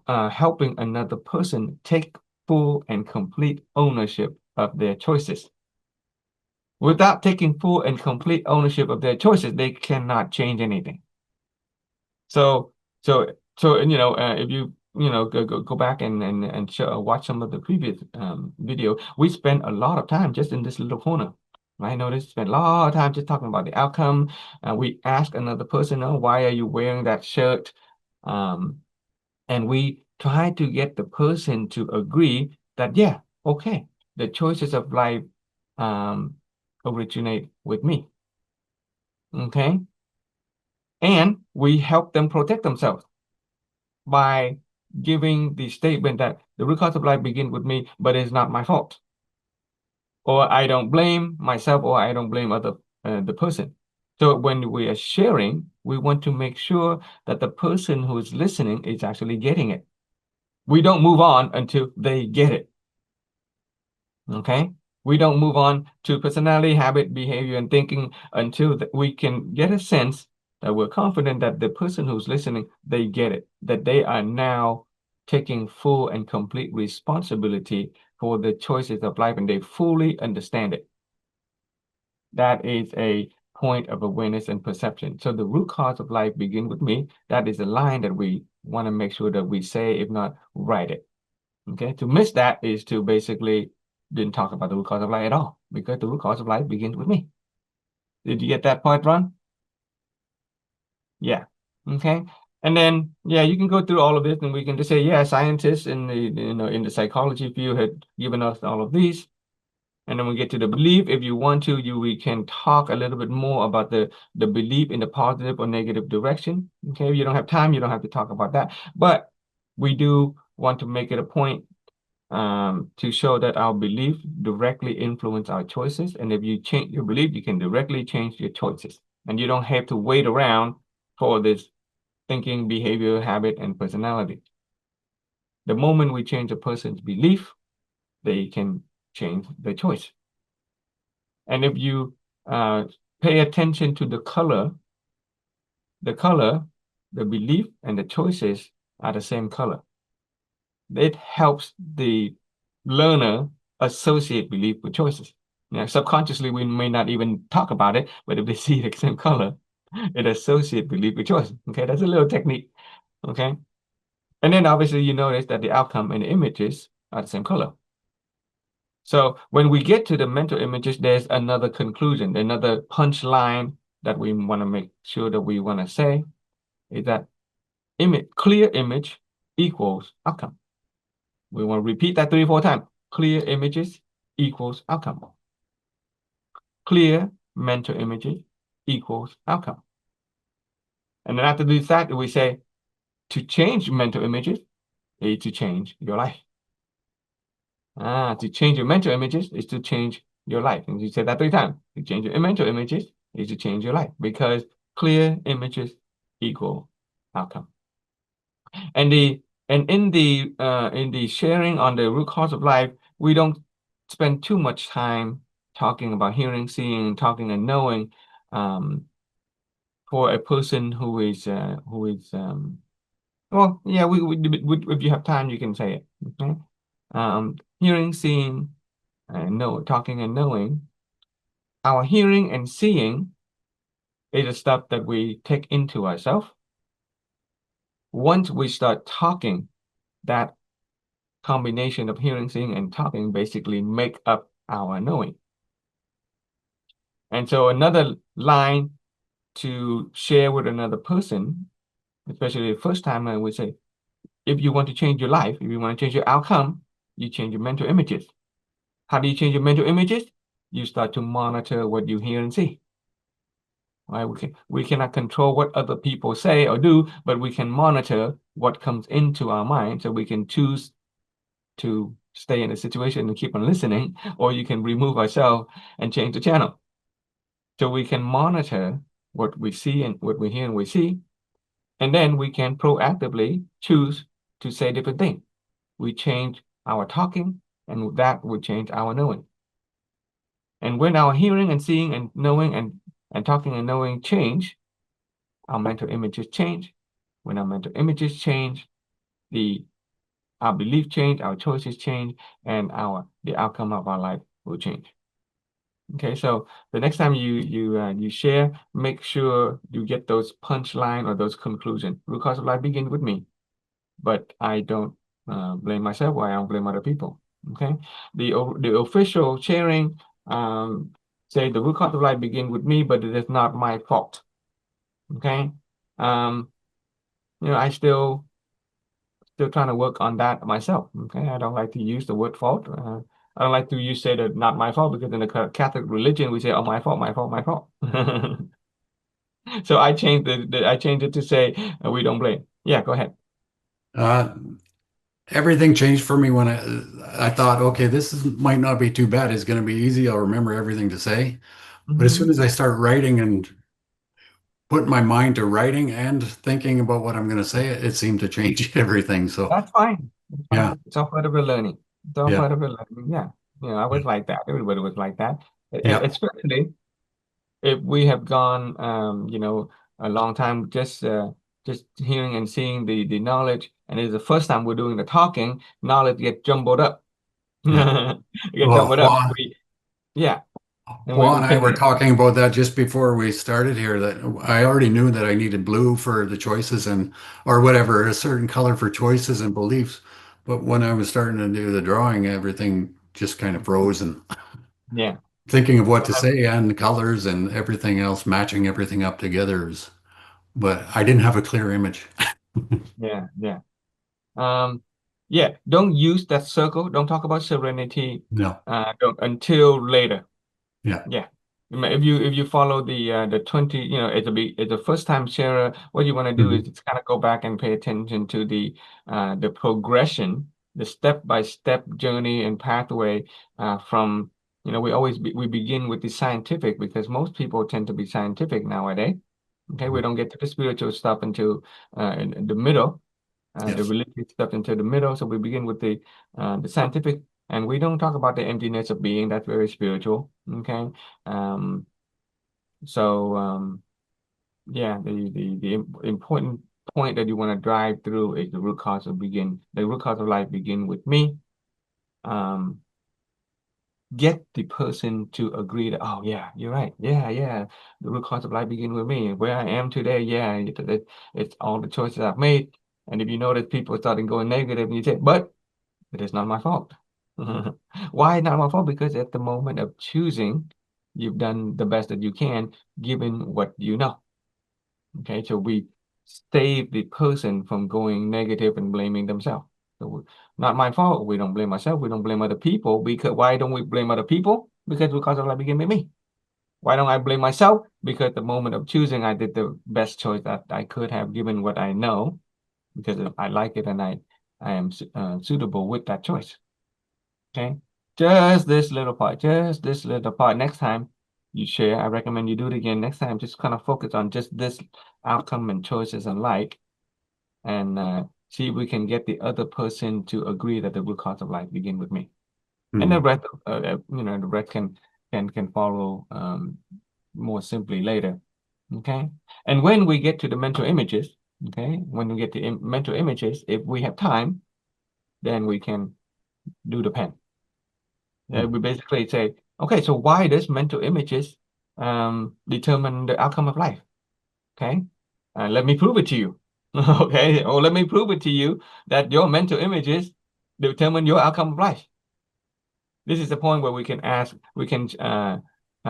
helping another person take full and complete ownership of their choices. Without taking full and complete ownership of their choices, they cannot change anything. So if you go back and watch some of the previous video, we spent a lot of time just in this little corner. I noticed spent a lot of time just talking about the outcome. We asked another person, "Oh, why are you wearing that shirt?" And we try to get the person to agree that, yeah, okay, the choices of life originate with me. Okay. And we help them protect themselves by giving the statement that the root cause of life begins with me, but it's not my fault. Or I don't blame myself, or I don't blame the person. So when we are sharing, we want to make sure that the person who is listening is actually getting it. We don't move on until they get it. Okay? We don't move on to personality, habit, behavior, and thinking until we can get a sense that we're confident that the person who's listening, they get it, that they are now taking full and complete responsibility for the choices of life and they fully understand it. That is a point of awareness and perception. So the root cause of life begin with me. That is a line that we want to make sure that we say, if not, write it. Okay, to miss that is to basically didn't talk about the root cause of life at all, because the root cause of life begins with me. Did you get that point, Ron? Yeah. Okay. And then, yeah, you can go through all of this, and we can just say, yeah, scientists in the psychology field had given us all of these. And then we get to the belief. If you want to, we can talk a little bit more about the belief in the positive or negative direction. Okay, if you don't have time, you don't have to talk about that. But we do want to make it a point to show that our belief directly influence our choices. And if you change your belief, you can directly change your choices. And you don't have to wait around for this thinking, behavior, habit, and personality. The moment we change a person's belief, they can change their choice. And if you pay attention to the color, the belief, and the choices are the same color. It helps the learner associate belief with choices. Now, subconsciously, we may not even talk about it, but if they see the same color, it associates belief with choices. Okay, that's a little technique. Okay. And then obviously you notice that the outcome and the images are the same color. So when we get to the mental images, there's another conclusion, another punchline that we want to make sure that we want to say is that clear image equals outcome. We want to repeat that 3 or 4 times. Clear images equals outcome. Clear mental images equals outcome. And then after this fact, we say to change mental images is to change your life. To change your mental images is to change your life. And you said that 3 times. To change your mental images is to change your life, because clear images equal outcome. And in the sharing on the root cause of life, we don't spend too much time talking about hearing, seeing, talking, and knowing. For a person who is well, yeah, if you have time, you can say it. Okay, hearing, seeing, and talking and knowing. Our hearing and seeing is the stuff that we take into ourselves. Once we start talking, that combination of hearing, seeing, and talking basically make up our knowing. And so another line to share with another person, especially the first time, I would say, if you want to change your life, if you want to change your outcome, you change your mental images. How do you change your mental images? You start to monitor what you hear and see. Right? We cannot control what other people say or do, but we can monitor what comes into our mind, so we can choose to stay in a situation and keep on listening, or you can remove ourselves and change the channel. So we can monitor what we see and what we hear and we see, and then we can proactively choose to say different things. We change our talking, and that would change our knowing. And when our hearing and seeing and knowing and talking and knowing change, our mental images change. When our mental images change, our belief change, our choices change, and the outcome of our life will change. Okay, so the next time you share, make sure you get those punchline or those conclusions. Root cause of life begins with me, but I don't blame myself, or I don't blame other people. Okay, the official sharing say the root cause of life begins with me, but it is not my fault. Okay, I still trying to work on that myself. Okay, I don't like to use the word fault. I don't like to say that not my fault, because in the Catholic religion we say, oh, my fault, my fault, my fault. So I changed it to say we don't blame. Yeah, go ahead. Everything changed for me when I thought, okay, might not be too bad. It's going to be easy. I'll remember everything to say. But as soon as I start writing and put my mind to writing and thinking about what I'm going to say, it seemed to change everything. So That's fine. yeah, It's all part of the learning. It's all yeah, part of the learning. Yeah. I was like that. Everybody was like that. yeah. Especially if we have gone, a long time just hearing and seeing the knowledge, and it's the first time we're doing the talking, knowledge get jumbled up. Yeah. Get Well, jumbled up. Yeah, and Juan we and I were can, talking about that just before we started here, that I already knew that I needed blue for the choices and or whatever, a certain color for choices and beliefs. But when I was starting to do the drawing, everything just kind of froze and yeah. thinking of what to say and the colors and everything else, matching everything up together is, but I didn't have a clear image. Yeah, yeah. Yeah, don't use that circle. Don't talk about serenity No. don't, until later. Yeah. Yeah. If you follow the 20, it's a first time sharer, what you want to do Mhm. is just kind of go back and pay attention to the progression, the step-by-step journey and pathway from, we begin with the scientific because most people tend to be scientific nowadays. Okay, we don't get to the spiritual stuff until in the middle, the Yes. religious stuff into the middle. So we begin with the scientific, and we don't talk about the emptiness of being. That's very spiritual. Okay. Um, so yeah, the important point that you want to drive through is the root cause of life begin with me. Um, get the person to agree that, oh yeah, you're right. Yeah, yeah. The root cause of life begin with me. Where I am today, yeah, it's all the choices I've made. And if you notice people starting going negative, and you say, but it is not my fault. Why not my fault? Because at the moment of choosing, you've done the best that you can given what you know. Okay, so we save the person from going negative and blaming themselves. So not my fault. We don't blame ourselves. We don't blame other people. Because why don't we blame other people? Because of like begin with me. Why don't I blame myself? Because the moment of choosing, I did the best choice that I could have given what I know, because I like it and I am suitable with that choice. Okay, just this little part, just this little part. Next time you share, I recommend you do it again. Next time, just kind of focus on just this outcome and choices and and see if we can get the other person to agree that the root cause of life begin with me. And the Mhm. rest, the rest can follow more simply later. Okay, and when we get to the mental images, okay, when we get to mental images, if we have time, then we can do the pen. We basically say, okay, so why does mental images determine the outcome of life? Okay, let me prove it to you. Okay, or let me prove it to you that your mental images determine your outcome of life. This is the point where we can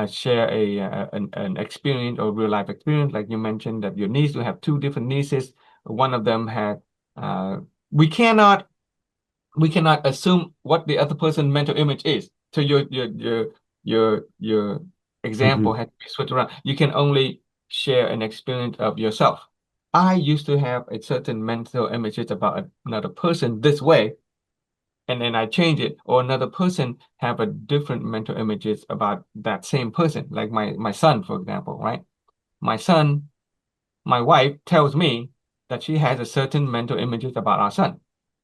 share an experience or real life experience, like you mentioned that your niece, we have two different nieces. One of them had, we cannot assume what the other person's mental image is. So your example Mhm. has to be switched around. You can only share an experience of yourself. I used to have a certain mental images about another person this way, and then I change it, or another person have a different mental images about that same person, like my son, for example, right? My son, my wife tells me that she has a certain mental images about our son.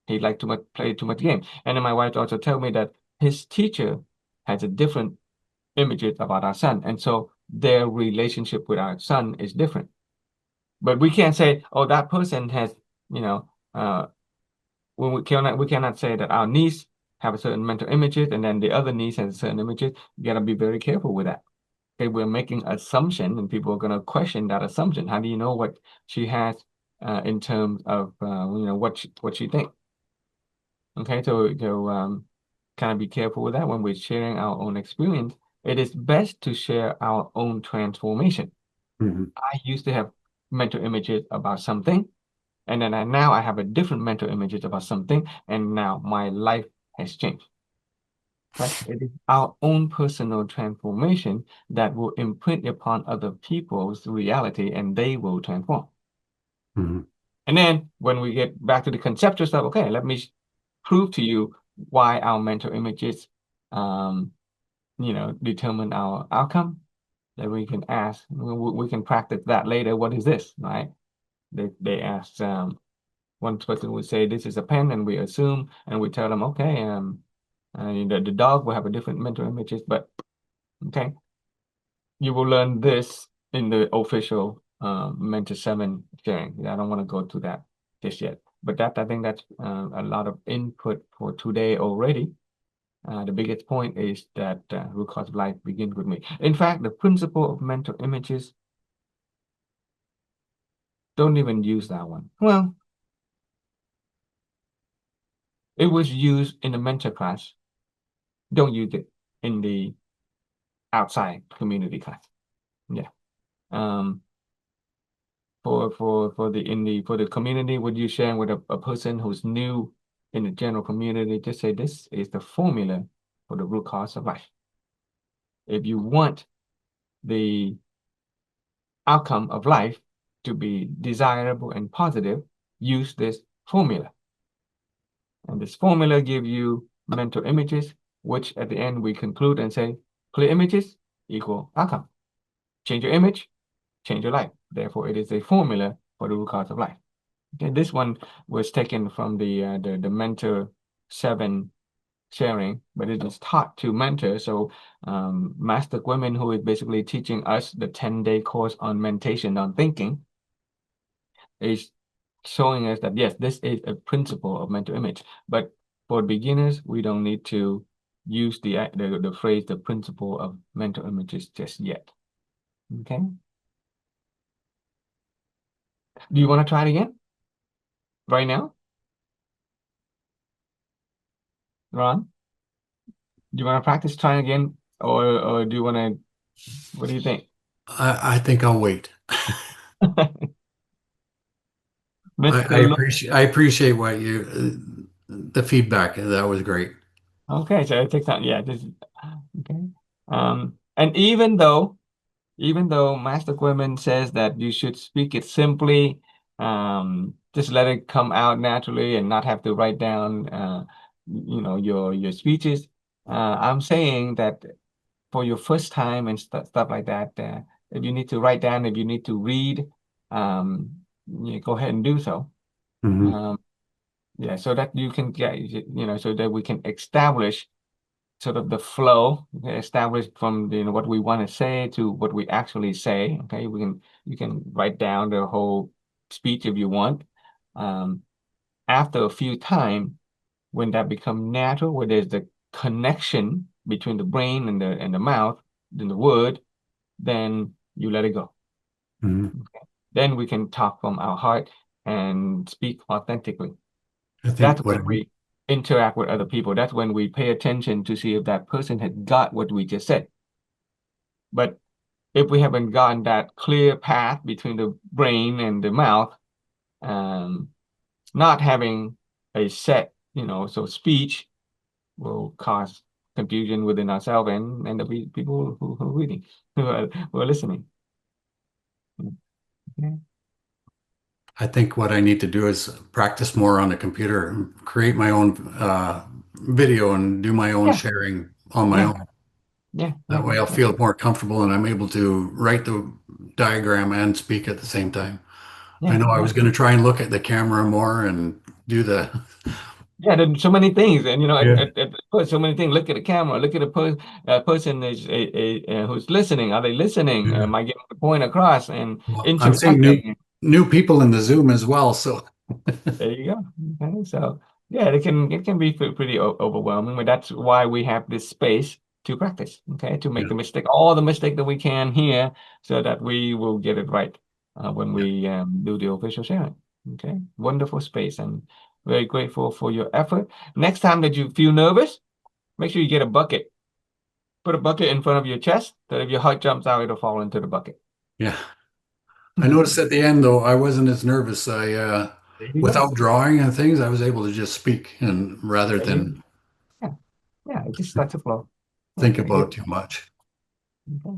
He like to play too much game. And then my wife also tell me that his teacher has a different images about our son. And so their relationship with our son is different. But we can't say, oh, that person has, you know, when we cannot say that our niece have a certain mental images and then the other niece has a certain images. You gotta be very careful with that. Okay, we're making assumption and people are gonna question that assumption. How do you know what she has in terms of what she thinks? Okay, so kind of be careful with that when we're sharing our own experience. It is best to share our own transformation. Mhm. I used to have mental images about something, and then now I have a different mental images about something, and now my life has changed. Right? It is our own personal transformation that will imprint upon other people's reality, and they will transform. Mhm. And then when we get back to the conceptual stuff, okay, let me prove to you why our mental images, um, determine our outcome. That we can ask, we can practice that later. What is this, right? They ask, one person would say, this is a pen, and we assume, and we tell them, okay, the dog will have a different mental images, but okay, you will learn this in the official mentor 7 sharing. I don't want to go to that just yet, but that I think that's a lot of input for today already. The biggest point is that root cause of life begins with me. In fact, the principle of mental images, don't even use that one. Well, it was used in the mentor class. Don't use it in the outside community class. Yeah. For the community, would you share with a person who's new in the general community, just say this is the formula for the root cause of life. If you want the outcome of life to be desirable and positive, use this formula. And this formula gives you mental images, which at the end we conclude and say, clear images equal outcome. Change your image, change your life. Therefore, it is a formula for the root cause of life. Okay, this one was taken from the mentor 7 sharing, but it is taught to mentors. So Master Women, who is basically teaching us the 10-day course on meditation, on thinking, is showing us that yes, this is a principle of mental image. But for beginners, we don't need to use the phrase, the principle of mental images just yet. Okay. Do you want to try it again? Right now? Ron? Do you want to practice trying again? Or do you want to, what do you think? I think I'll wait. Mr. I appreciate what the feedback. That was great. Okay, so it takes time. Yeah, this okay. And even though Master Quimmen says that you should speak it simply, just let it come out naturally and not have to write down your speeches. I'm saying that for your first time and stuff like that, if you need to write down, if you need to read, go ahead and do so. Mhm. Yeah, so that you can get, so that we can establish sort of the flow, okay, established from what we want to say to what we actually say. Okay, you can write down the whole speech if you want. After a few time, when that become natural, where there's the connection between the brain and the mouth, then the word, then you let it go. Mhm. Okay. Then we can talk from our heart and speak authentically. I think That's what when we interact with other people. That's when we pay attention to see if that person had got what we just said. But if we haven't gotten that clear path between the brain and the mouth, not having a set, so speech will cause confusion within ourselves and the people who are reading, who are listening. Okay. I think what I need to do is practice more on the computer and create my own video and do my own Yeah, sharing on my yeah, own. yeah, That way I'll yeah. feel more comfortable and I'm able to write the diagram and speak at the same time. I Yeah, know I yeah. was going to try and look at the camera more and do the Yeah, there's so many things, and yeah. so many things. Look at the camera. Look at the person is who's listening. Are they listening? Yeah. Am I getting the point across and Well, I'm seeing interacting? new people in the Zoom as well, so There you go. Okay, so yeah, it can be pretty overwhelming, but that's why we have this space to practice. Okay, to make yeah. all the mistake that we can here, so that we will get it right when Yeah. we do the official sharing. Okay, wonderful space, and very grateful for your effort. Next time that you feel nervous, make sure you get a bucket. Put a bucket in front of your chest, that if your heart jumps out, it'll fall into the bucket. Yeah. I noticed at the end though, I wasn't as nervous. There you go. Without drawing and things, I was able to just speak and rather There you go. than Yeah, yeah, it just starts to flow. think Okay, about good. too much. Okay.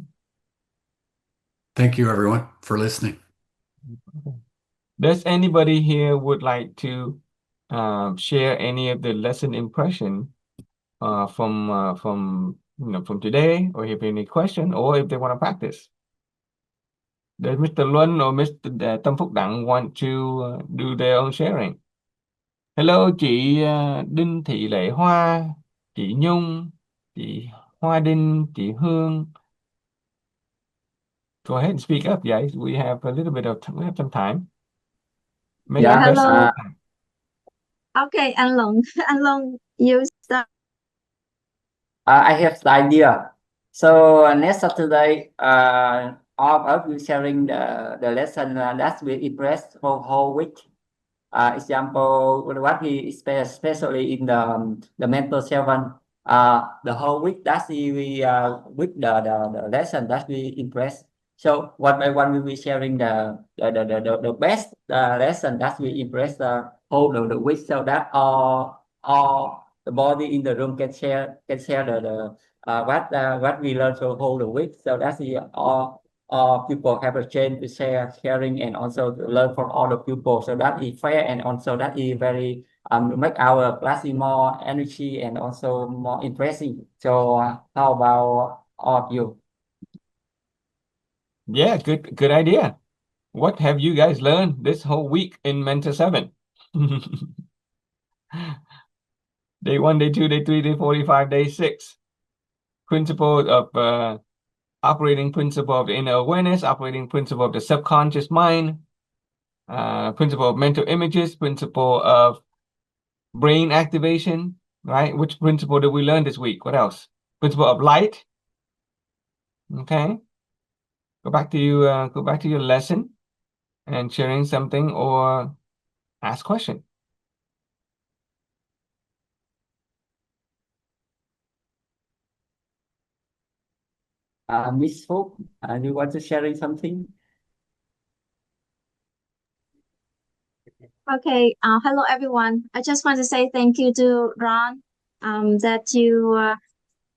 Thank you everyone for listening. Okay. Does anybody here would like to share any of the lesson impression from today, or if any question, or if they want to practice? Does Mr. Luân or Mr. Tâm Phúc Đặng want to do their own sharing? Hello chị Đinh Thị Lệ Hoa, chị Nhung, chị Hoa Đinh, chị Hương. Go ahead and speak up, guys. We have a little bit of we have some time. Make Yeah, the best of hello. the time. Okay, anh Long, anh Long, you start. I have the idea. So next Saturday, all of us will sharing the lesson that we impressed for whole week. Example, what we especially in the mental seven. The whole week that we with the lesson that we impressed. So one by one we will be sharing the best lesson that we impressed the whole the week, so that all the body in the room can share the what we learned for whole the week. So that's the all people have a chance to sharing and also to learn from other people. So that is fair and also that is very make our class more energy and also more interesting. So how about all of you? Yeah, good idea. What have you guys learned this whole week in Mentor 7? Day 1, day 2, day 3, day 45, day 6. Principle of operating principle of inner awareness, operating principle of the subconscious mind, principle of mental images, principle of brain activation, right? Which principle did we learn this week? What else? Principle of light. Okay. Go back to your lesson and sharing something or ask question. Miss Hope, you want to sharing something? Okay, hello everyone. I just want to say thank you to Ron, that you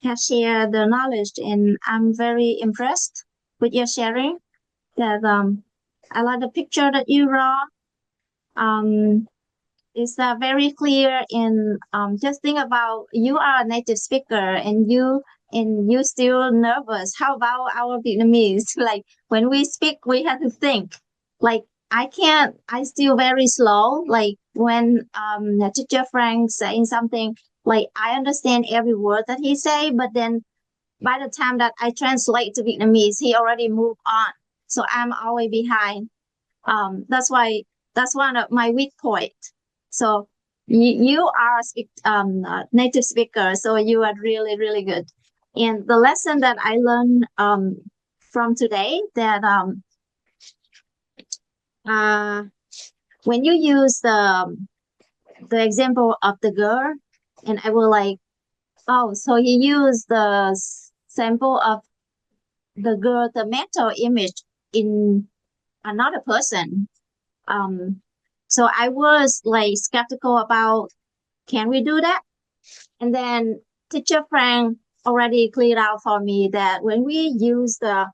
have shared the knowledge, and I'm very impressed with your sharing. That I like the picture that you draw. Um, it's very clear. In just think about you are a native speaker and you still nervous. How about our Vietnamese? Like when we speak, we have to think. Like I still very slow. Like when the teacher Frank saying something, like I understand every word that he say, but then by the time that I translate to Vietnamese, he already moved on. So I'm always behind. That's why that's one of my weak points. So you are a native speaker, so you are really really good. And the lesson that I learned from today, that uh, when you use the example of the girl, and I will like, oh, so you use the sample of the girl, the mental image in another person. Um, so I was like skeptical about, can we do that? And then teacher Frank already cleared out for me that when we use the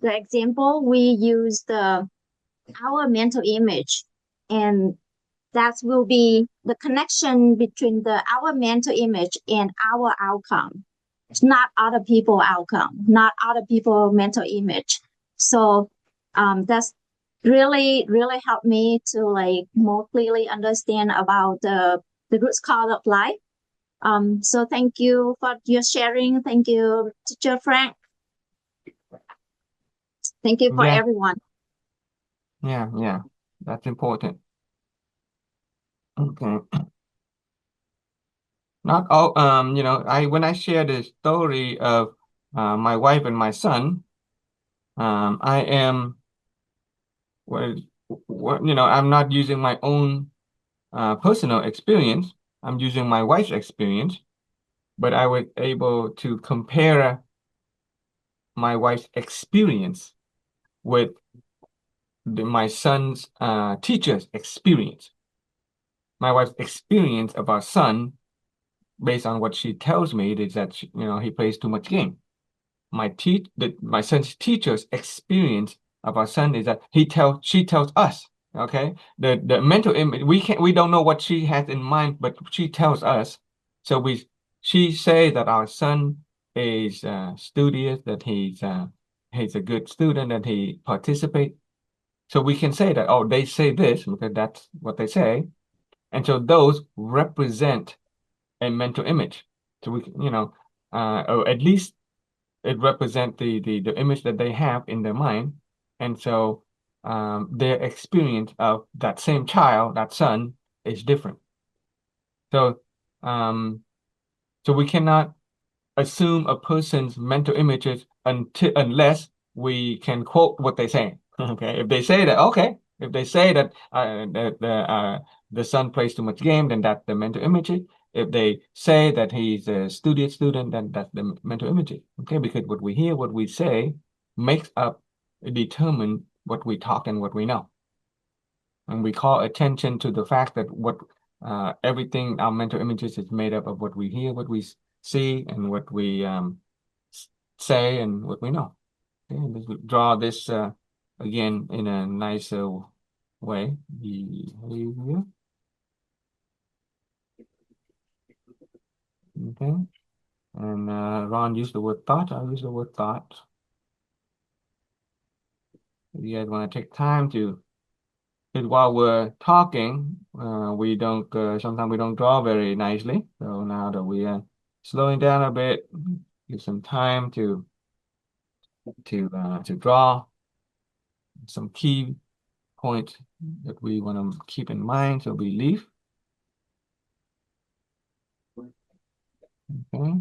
example, we use the our mental image, and that will be the connection between the our mental image and our outcome. It's not other people outcome, not other people mental image. So that's really really helped me to like more clearly understand about the root cause of life. So thank you for your sharing. Thank you, teacher Frank. Thank you for Yeah, everyone. yeah. That's important. Okay. Not all, when I share the story of my wife and my son, I am I'm not using my own personal experience. I'm using my wife's experience, but I was able to compare my wife's experience with my son's teacher's experience. My wife's experience of our son, based on what she tells me, is that he plays too much game. My son's teacher's experience of our son is that she tells us, okay, the mental image, we don't know what she has in mind, but she tells us. So she say that our son is studious, that he's a good student, that he participates. So we can say that, oh, they say this because that's what they say. And so those represent a mental image. So we, or at least it represents the image that they have in their mind. And so their experience of that same child, that son, is different. So so we cannot assume a person's mental images unless we can quote what they say. Okay, if they say that, okay, if they say that the son plays too much game, then that's the mental image. If they say that he's a studious student, then that's the mental image. Okay, because what we hear, what we say, makes up, determine what we talk and what we know. And we call attention to the fact that what everything, our mental images is made up of what we hear, what we see, and what we say, and what we know. Okay, let's draw this again in a nicer way. Behavior. Okay, and Ron used the word thought. I use the word thought. If you guys want to take time to, because while we're talking, we don't sometimes we don't draw very nicely. So now that we are slowing down a bit, give some time to draw some key points that we want to keep in mind. So belief. Okay.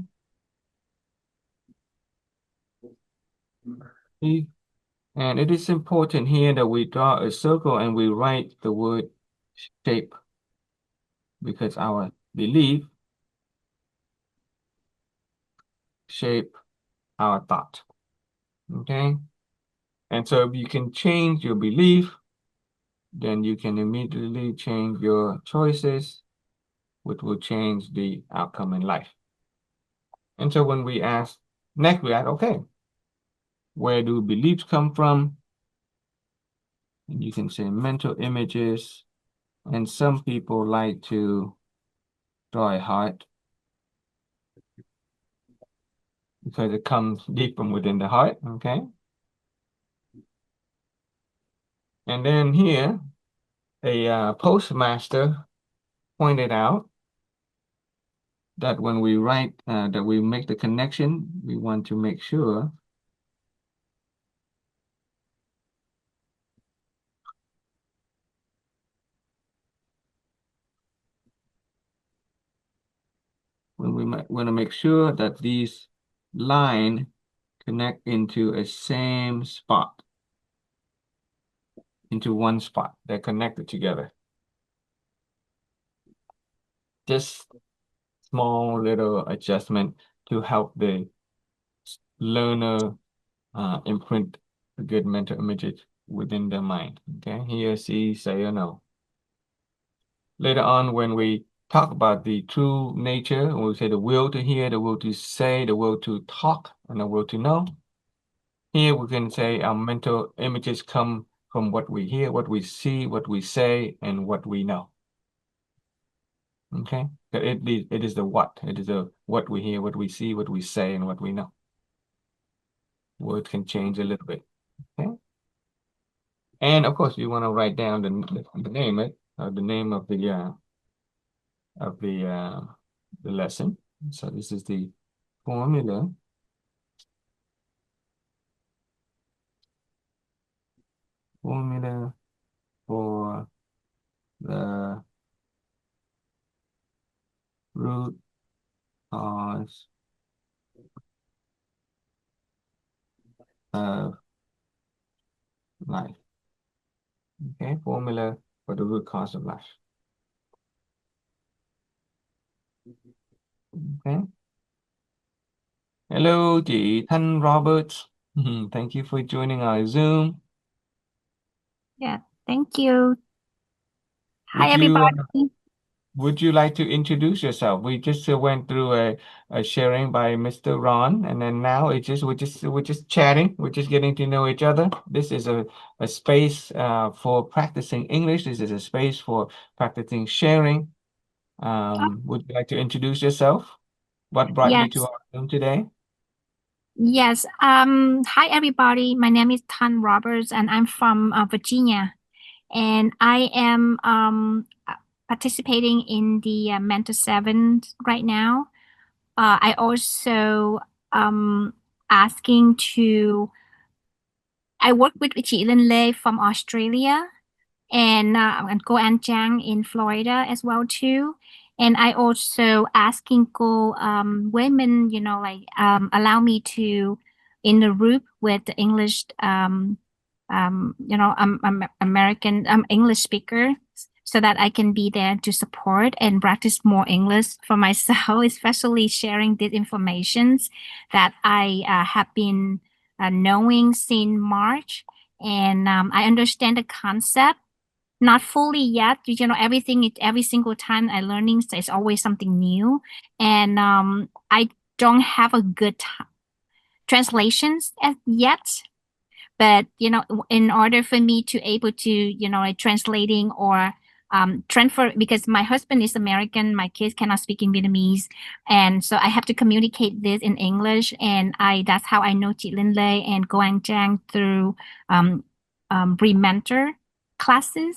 Belief. And it is important here that we draw a circle and we write the word shape, because our belief shape our thought. Okay. And so if you can change your belief, then you can immediately change your choices, which will change the outcome in life. And so when we ask, next we ask, okay, where do beliefs come from? And you can say mental images. And some people like to draw a heart because it comes deep from within the heart, okay? And then here, a postmaster pointed out that when we write, that we make the connection, we want to make sure when we want to make sure that these lines connect into a same spot, into one spot. They're connected together. Just small little adjustment to help the learner imprint a good mental images within their mind. Okay, he or she, say or no. Later on, when we talk about the true nature, we say the will to hear, the will to say, the will to talk, and the will to know. Here we can say our mental images come from what we hear, what we see, what we say, and what we know. Okay, so it is the what. It is the what we hear, what we see, what we say, and what we know. Words can change a little bit. Okay, and of course you want to write down the name the name of the lesson. So this is the formula for the root cause of life. Okay, formula for the root cause of life. Okay. Hello, chị Thanh Roberts. Thank you for joining our Zoom. Yeah, thank you. Hi, Would you everybody. would you like to introduce yourself? We just went through a sharing by Mr. Ron, and then now we're just chatting. We're just getting to know each other. This is a space for practicing English. This is a space for practicing sharing. Would you like to introduce yourself? What brought you to Yes. our Zoom today? Yes. Hi, everybody. My name is Tan Roberts, and I'm from Virginia. And I am participating in the Mentor 7 right now. I also asking to. I work with chị Linh Lê from Australia and Go An Chang in Florida as well too. And I also asking go women, allow me to in the group with the English American English speaker so that I can be there to support and practice more English for myself, especially sharing these informations that I have been knowing since March. And I understand the concept not fully yet. Everything every single time I learning, so it's always something new, and I don't have a good translations as yet. But in order for me to able to like translating or transfer, because my husband is American, my kids cannot speak in Vietnamese, and so I have to communicate this in English. And that's how I know Chị Linh Lê and Goang Jang through pre-mentor classes.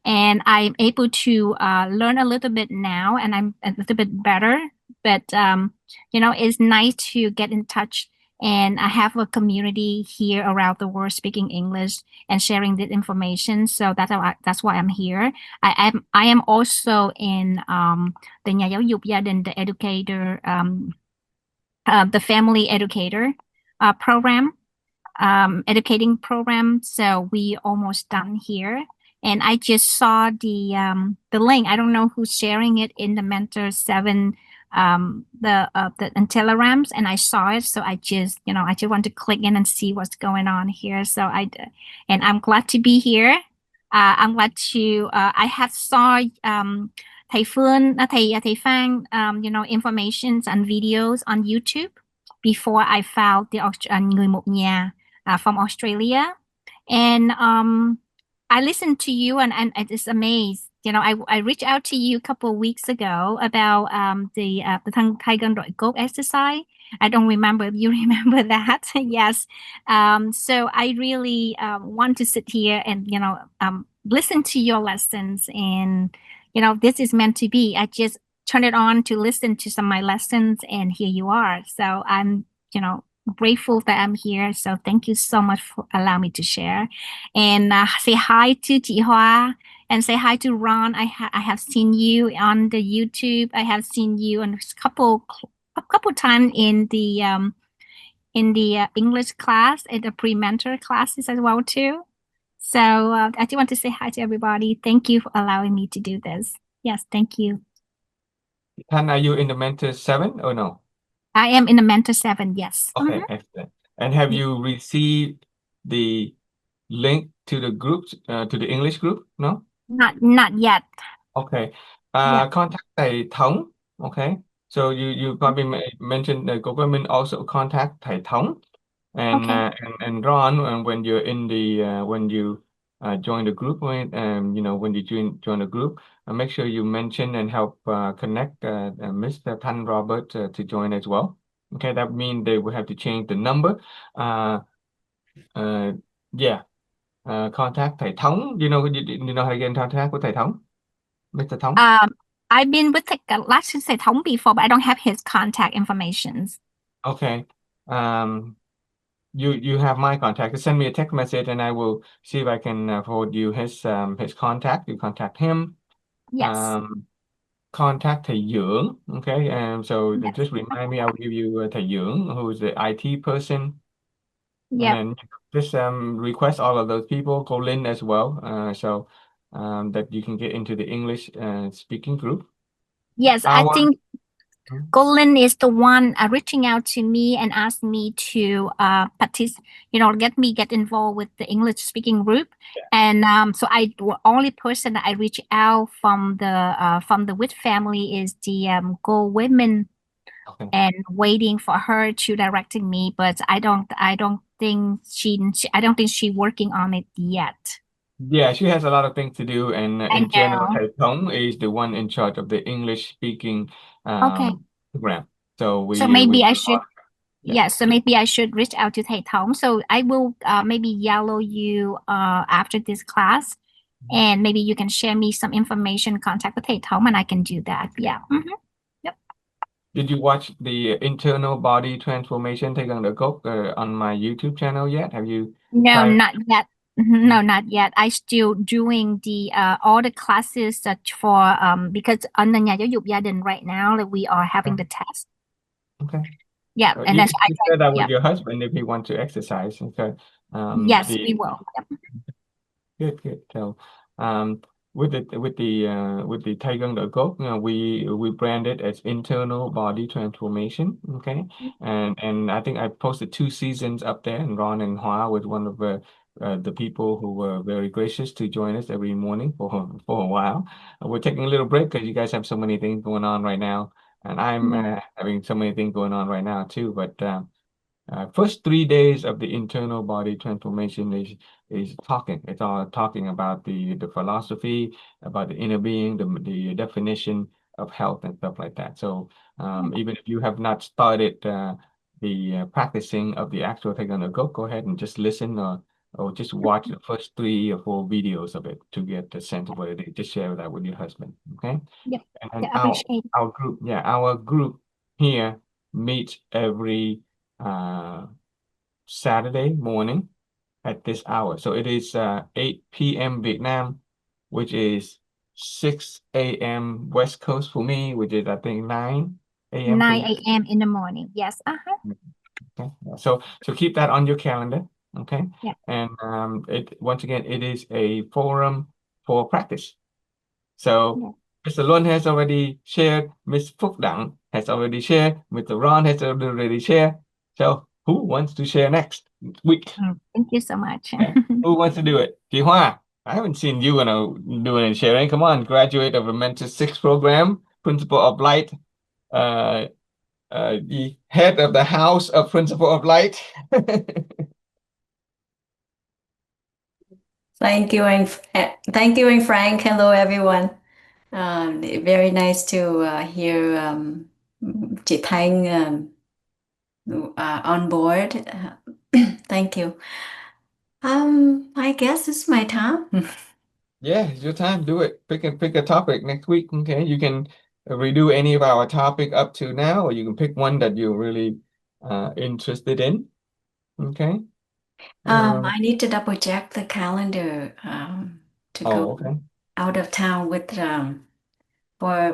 And I'm able to learn a little bit now, and I'm a little bit better. But it's nice to get in touch, and I have a community here around the world speaking English and sharing this information. So that's why I'm here. I am also in the nhà giáo dục gia đình, the educator, the family educator program, educating program. So we almost done here. And I just saw the link. I don't know who's sharing it in the Mentor 7 the telegrams, and I saw it. So I just want to click in and see what's going on here. So and I'm glad to be here. I'm glad to I have saw thầy Phương, thầy Phan, informations and videos on YouTube before I found the người một nhà from Australia. And I listened to you and it's amazed. I reached out to you a couple of weeks ago about the thân khai gân đội cốt exercise. I don't remember if you remember that. Yes. So I really want to sit here and listen to your lessons, and this is meant to be. I just turn it on to listen to some of my lessons, and here you are. So I'm grateful that I'm here. So thank you so much for allowing me to share, and say hi to Chị Hoa, and say hi to Ron. I have seen you on the YouTube. I have seen you on a couple times in the English class and the pre-mentor classes as well too. So I do want to say hi to everybody. Thank you for allowing me to do this. Yes, thank you. Tan, are you in the Mentor 7 or no? I am in the Mentor 7, yes. Okay, excellent. And have you received the link to the groups, to the English group? No? Not yet. Okay. Yeah. Contact thầy Thống. Okay. So you probably mentioned the government also contact thầy Thống and Okay. and Ron, and when you're in the when you join the group, when when you join the group, make sure you mention and help connect Mr. Tan Robert to join as well. Okay, that means they will have to change the number. Yeah. Contact thầy Thống. You know how to get in contact with thầy Thống, Mr. Thống. I've been with last thầy Thống before, but I don't have his contact informations. Okay. You have my contact. Send me a text message, and I will see if I can forward you his contact. You contact him. Yes. Contact thầy Dưỡng. Okay. So Yes. just remind me. I'll give you thầy Dưỡng, who is the IT person. Yeah. And just request all of those people. Call in as well. So that you can get into the English speaking group. Yes, I think Colin is the one reaching out to me and asked me to get involved with the English speaking group. And so the only person that I reach out from the WIT family is the Go Women. Okay. And waiting for her to directing me, but I don't think she working on it yet. Yeah, she has a lot of things to do, and I in general, know. Thầy Thống is the one in charge of the English speaking Okay. program. So So maybe I should. Yeah. So maybe I should reach out to Thầy Thống. So I will maybe yellow you after this class, and maybe you can share me some information, contact with Thầy Thống, and I can do that. Yeah. Yep. Did you watch the internal body transformation Take on the Gốc on my YouTube channel yet? Have you No, tried? not yet. No, not yet. I still doing the all the classes for because on the nhà giáo dục gia đình right now that we are having the test. Okay. Yeah, and You then can share that with yeah. your husband if he wants to exercise. Okay. Yes, we will. Yep. Good. So, um, with the Taekwondo the Gốc, we brand it as internal body transformation. Okay, and I think I posted 2 seasons up there, and Ron and Hoa was one of the people who were very gracious to join us every morning for a while. We're taking a little break because you guys have so many things going on right now, and I'm having so many things going on right now too. But first 3 days of the internal body transformation is talking. It's all talking about the philosophy, about the inner being, the definition of health and stuff like that. So even if you have not started the practicing of the actual Taekwondo, go ahead and just listen or just watch the first 3 or 4 videos of it to get the sense of what it is. Just share that with your husband, okay? Yep. And I appreciate. our group here meets every Saturday morning at this hour. So it is 8 p.m. Vietnam, which is 6 a.m. West Coast for me, which is I think 9 a.m. 9 a.m. in the morning. Yes. Okay. So keep that on your calendar. Okay. Yeah. And once again, it is a forum for practice. So Mr. Luân has already shared, Ms. Phúc Đặng has already shared, Mr. Ron has already shared. So who wants to share next week? Thank you so much. Okay. Who wants to do it? Chị Hoa, I haven't seen you doing and sharing. Come on, graduate of a Mentor 6 program, Principle of Light, the head of the House of Principle of Light. Thank you, and Frank. Hello, everyone. Very nice to hear chị Thanh on board. Thank you. I guess it's my time. Yeah, it's your time. Do it. Pick a topic next week. Okay, you can redo any of our topic up to now, or you can pick one that you're really interested in. Okay. I need to double check the calendar to go okay. out of town with for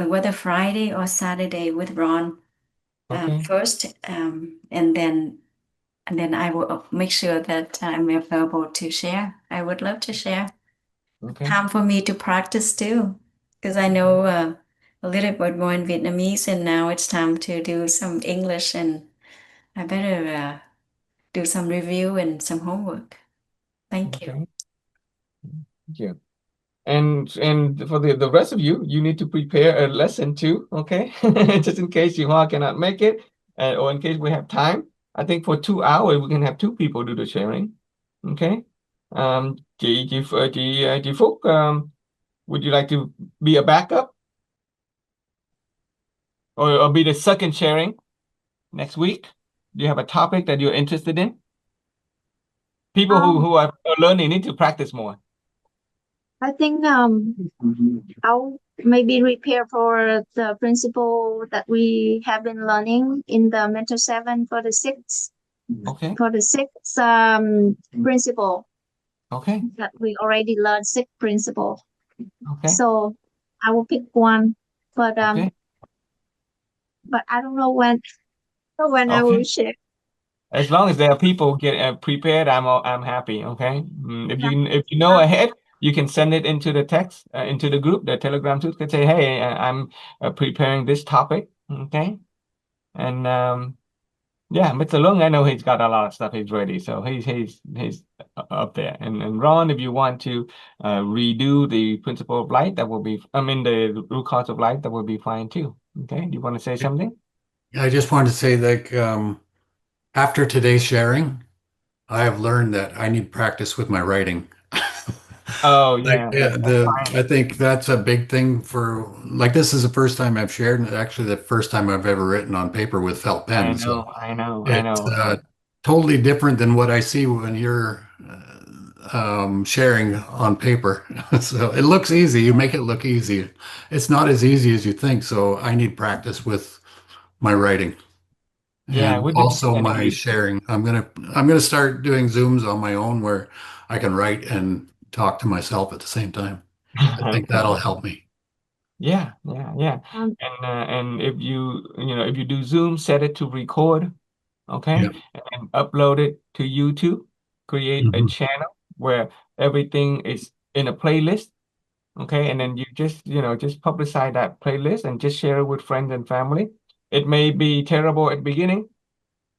whether Friday or Saturday with Ron Okay. first, and then I will make sure that I'm available to share. I would love to share. Okay. Time for me to practice too, because I know a little bit more in Vietnamese, and now it's time to do some English, and I better do some review and some homework. Thank you. Okay. Thank you. And for the rest of you, you need to prepare a lesson too, okay? Just in case Yuhua cannot make it, or in case we have time. I think for 2 hours we can have 2 people do the sharing, okay? Chị Phúc, would you like to be a backup or be the second sharing next week? Do you have a topic that you're interested in? People who are learning need to practice more. I think I'll maybe repair for the principle that we have been learning in the Mentor 7 for the sixth. Okay. For the sixth principle. Okay. That we already learned 6 principle. Okay. So I will pick one, but okay. but I don't know when I will share. As long as there are people get prepared, I'm happy. Okay. If you know ahead, you can send it into the text into the group, the Telegram group. Can say, hey, I'm preparing this topic. Okay. And yeah, Mr. Lung, I know he's got a lot of stuff he's ready, so he's up there. And Ron, if you want to redo the principle of light, that will be. I mean, the root cause of light, that will be fine too. Okay. Do you want to say something? I just wanted to say that after today's sharing, I have learned that I need practice with my writing. Oh yeah, I think that's a big thing for this is the first time I've shared, and actually the first time I've ever written on paper with felt pen. I know. It's totally different than what I see when you're sharing on paper. So it looks easy. You make it look easy. It's not as easy as you think. So I need practice with my writing Yeah, and with the also my anyway. sharing. I'm gonna start doing Zooms on my own where I can write and talk to myself at the same time. I think Okay. that'll help me. Yeah. Um, And if if you do Zoom, set it to record, okay, Yeah. and upload it to YouTube. Create a Mhm. channel where everything is in a playlist, okay, and then you just publicize that playlist and just share it with friends and family. It may be terrible at the beginning.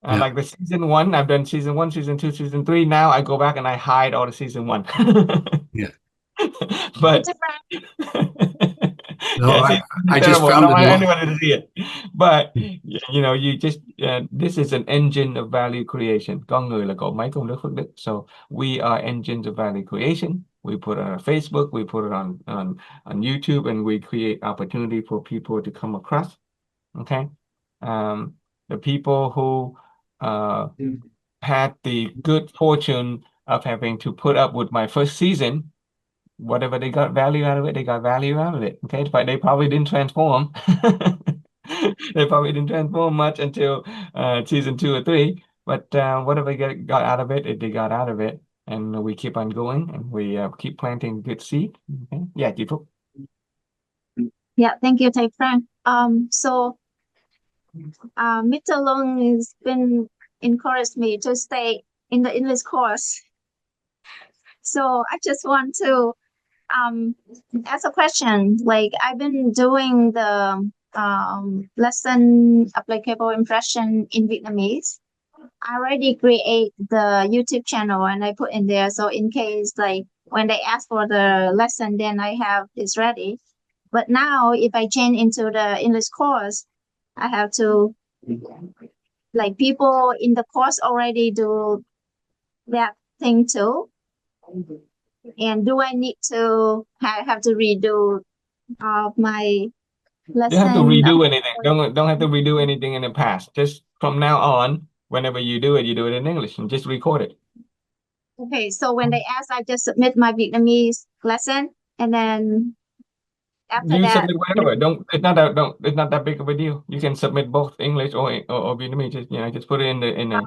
Yeah. Like the season one, I've done season one, season two, season three. Now I go back and I hide all the season one. Yeah. But it's a brand. No, yeah, I, see, it's I just terrible. I found don't it want a lot. anyone to see it. But you just this is an engine of value creation. Con người là cỗ máy công đức phước đức. So we are engines of value creation. We put it on Facebook, we put it on YouTube, and we create opportunity for people to come across. Okay, the people who had the good fortune of having to put up with my first season, whatever they got value out of it, they got value out of it. Okay, but they probably didn't transform. They probably didn't transform much until season two or three. But whatever they got out of it, they got out of it, and we keep on going, and we keep planting good seed. Okay, yeah, chị Phúc. Yeah, thank you, Thầy Frank. So Mr. Long has been encouraged me to stay in the English course. So I just want to ask a question. Like I've been doing the lesson applicable impression in Vietnamese. I already create the YouTube channel and I put in there. So in case like when they ask for the lesson, then I have this ready. But now if I change into the English course, I have to like people in the course already do that thing too. And do I need to have to redo my You have to lesson? redo anything. Don't have to redo anything in the past. Just from now on, whenever you do it in English and just record it. Okay, so when they ask, I just submit my Vietnamese lesson, and then after You that, submit whatever. Don't it's not that don't it's not that big of a deal. You can submit both English or Vietnamese. Just put it in a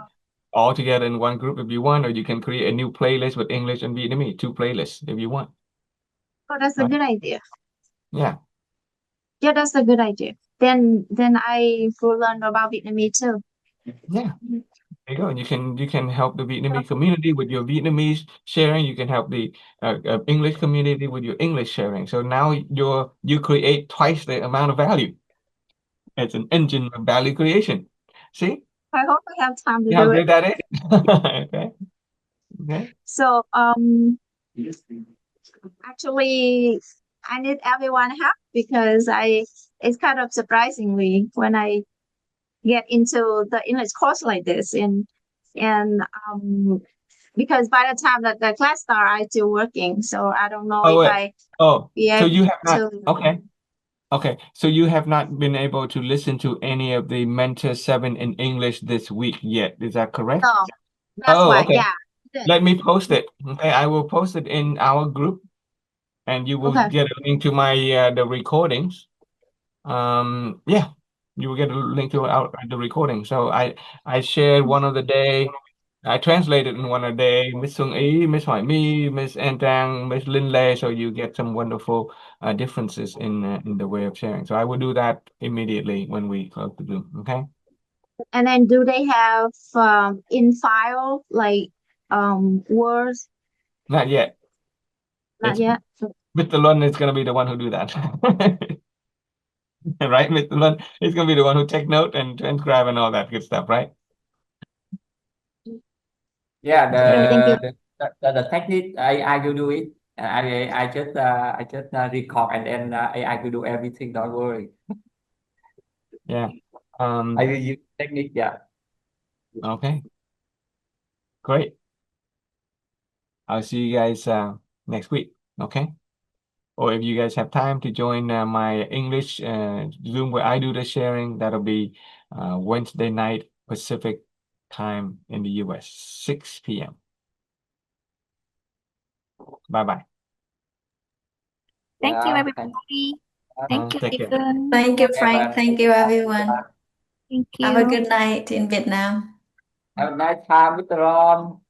all together in one group if you want, or you can create a new playlist with English and Vietnamese, two playlists if you want. oh, that's a Right? good idea. Yeah. Yeah, that's a good idea. Then I will learn about Vietnamese too. Yeah. There you go. You can help the Vietnamese community with your Vietnamese sharing. You can help the English community with your English sharing. So now you create twice the amount of value. It's an engine of value creation. See I hope I have time to how do great it. that is? Okay. Okay. So actually, I need everyone help because it's kind of surprisingly when I get into the English course like this and because by the time that the class start, I still working, so I don't know Oh if wait. I Oh, be so able you have not. to. Okay. Okay. So you have not been able to listen to any of the Mentor 7 in English this week yet. Is that correct? No, that's Oh, why. okay. Yeah. Let me post it. Okay, I will post it in our group, and you will Okay. get a link to my the recordings. Yeah, you will get a link to the recording. So I shared one of the day. I translated in one of the day. Miss Xuân Ý, Miss Hoài My, Miss An Trang, Miss Linh Lê. So you get some wonderful differences in the way of sharing. So I will do that immediately when we close the Zoom. Okay. And then do they have in file like words? Not yet. Not It's yet. Mr. Lund is going to be the one who do that. Right, Mr. Lund is going to be the one who take note and transcribe and all that good stuff, right? Yeah, Okay, thank you. the technique AI will do it. I just record and then AI will do everything. Don't worry. Yeah. I will use technique. Yeah. Okay. Great. I'll see you guys next week. Okay. Or if you guys have time to join my English Zoom where I do the sharing, that'll be Wednesday night Pacific time in the US, 6 p.m. Bye-bye. Thank you, Yeah. everybody. Thank you, Take care. Stephen. Thank you, Frank. Thank you, everyone. Thank Have a you. good night in Vietnam. Have a nice time, Mr. Ron.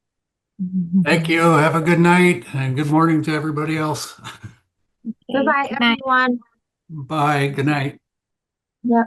Thank you. Have a good night and good morning to everybody else. Okay, Goodbye, good night. everyone. Bye. Good night. Yeah.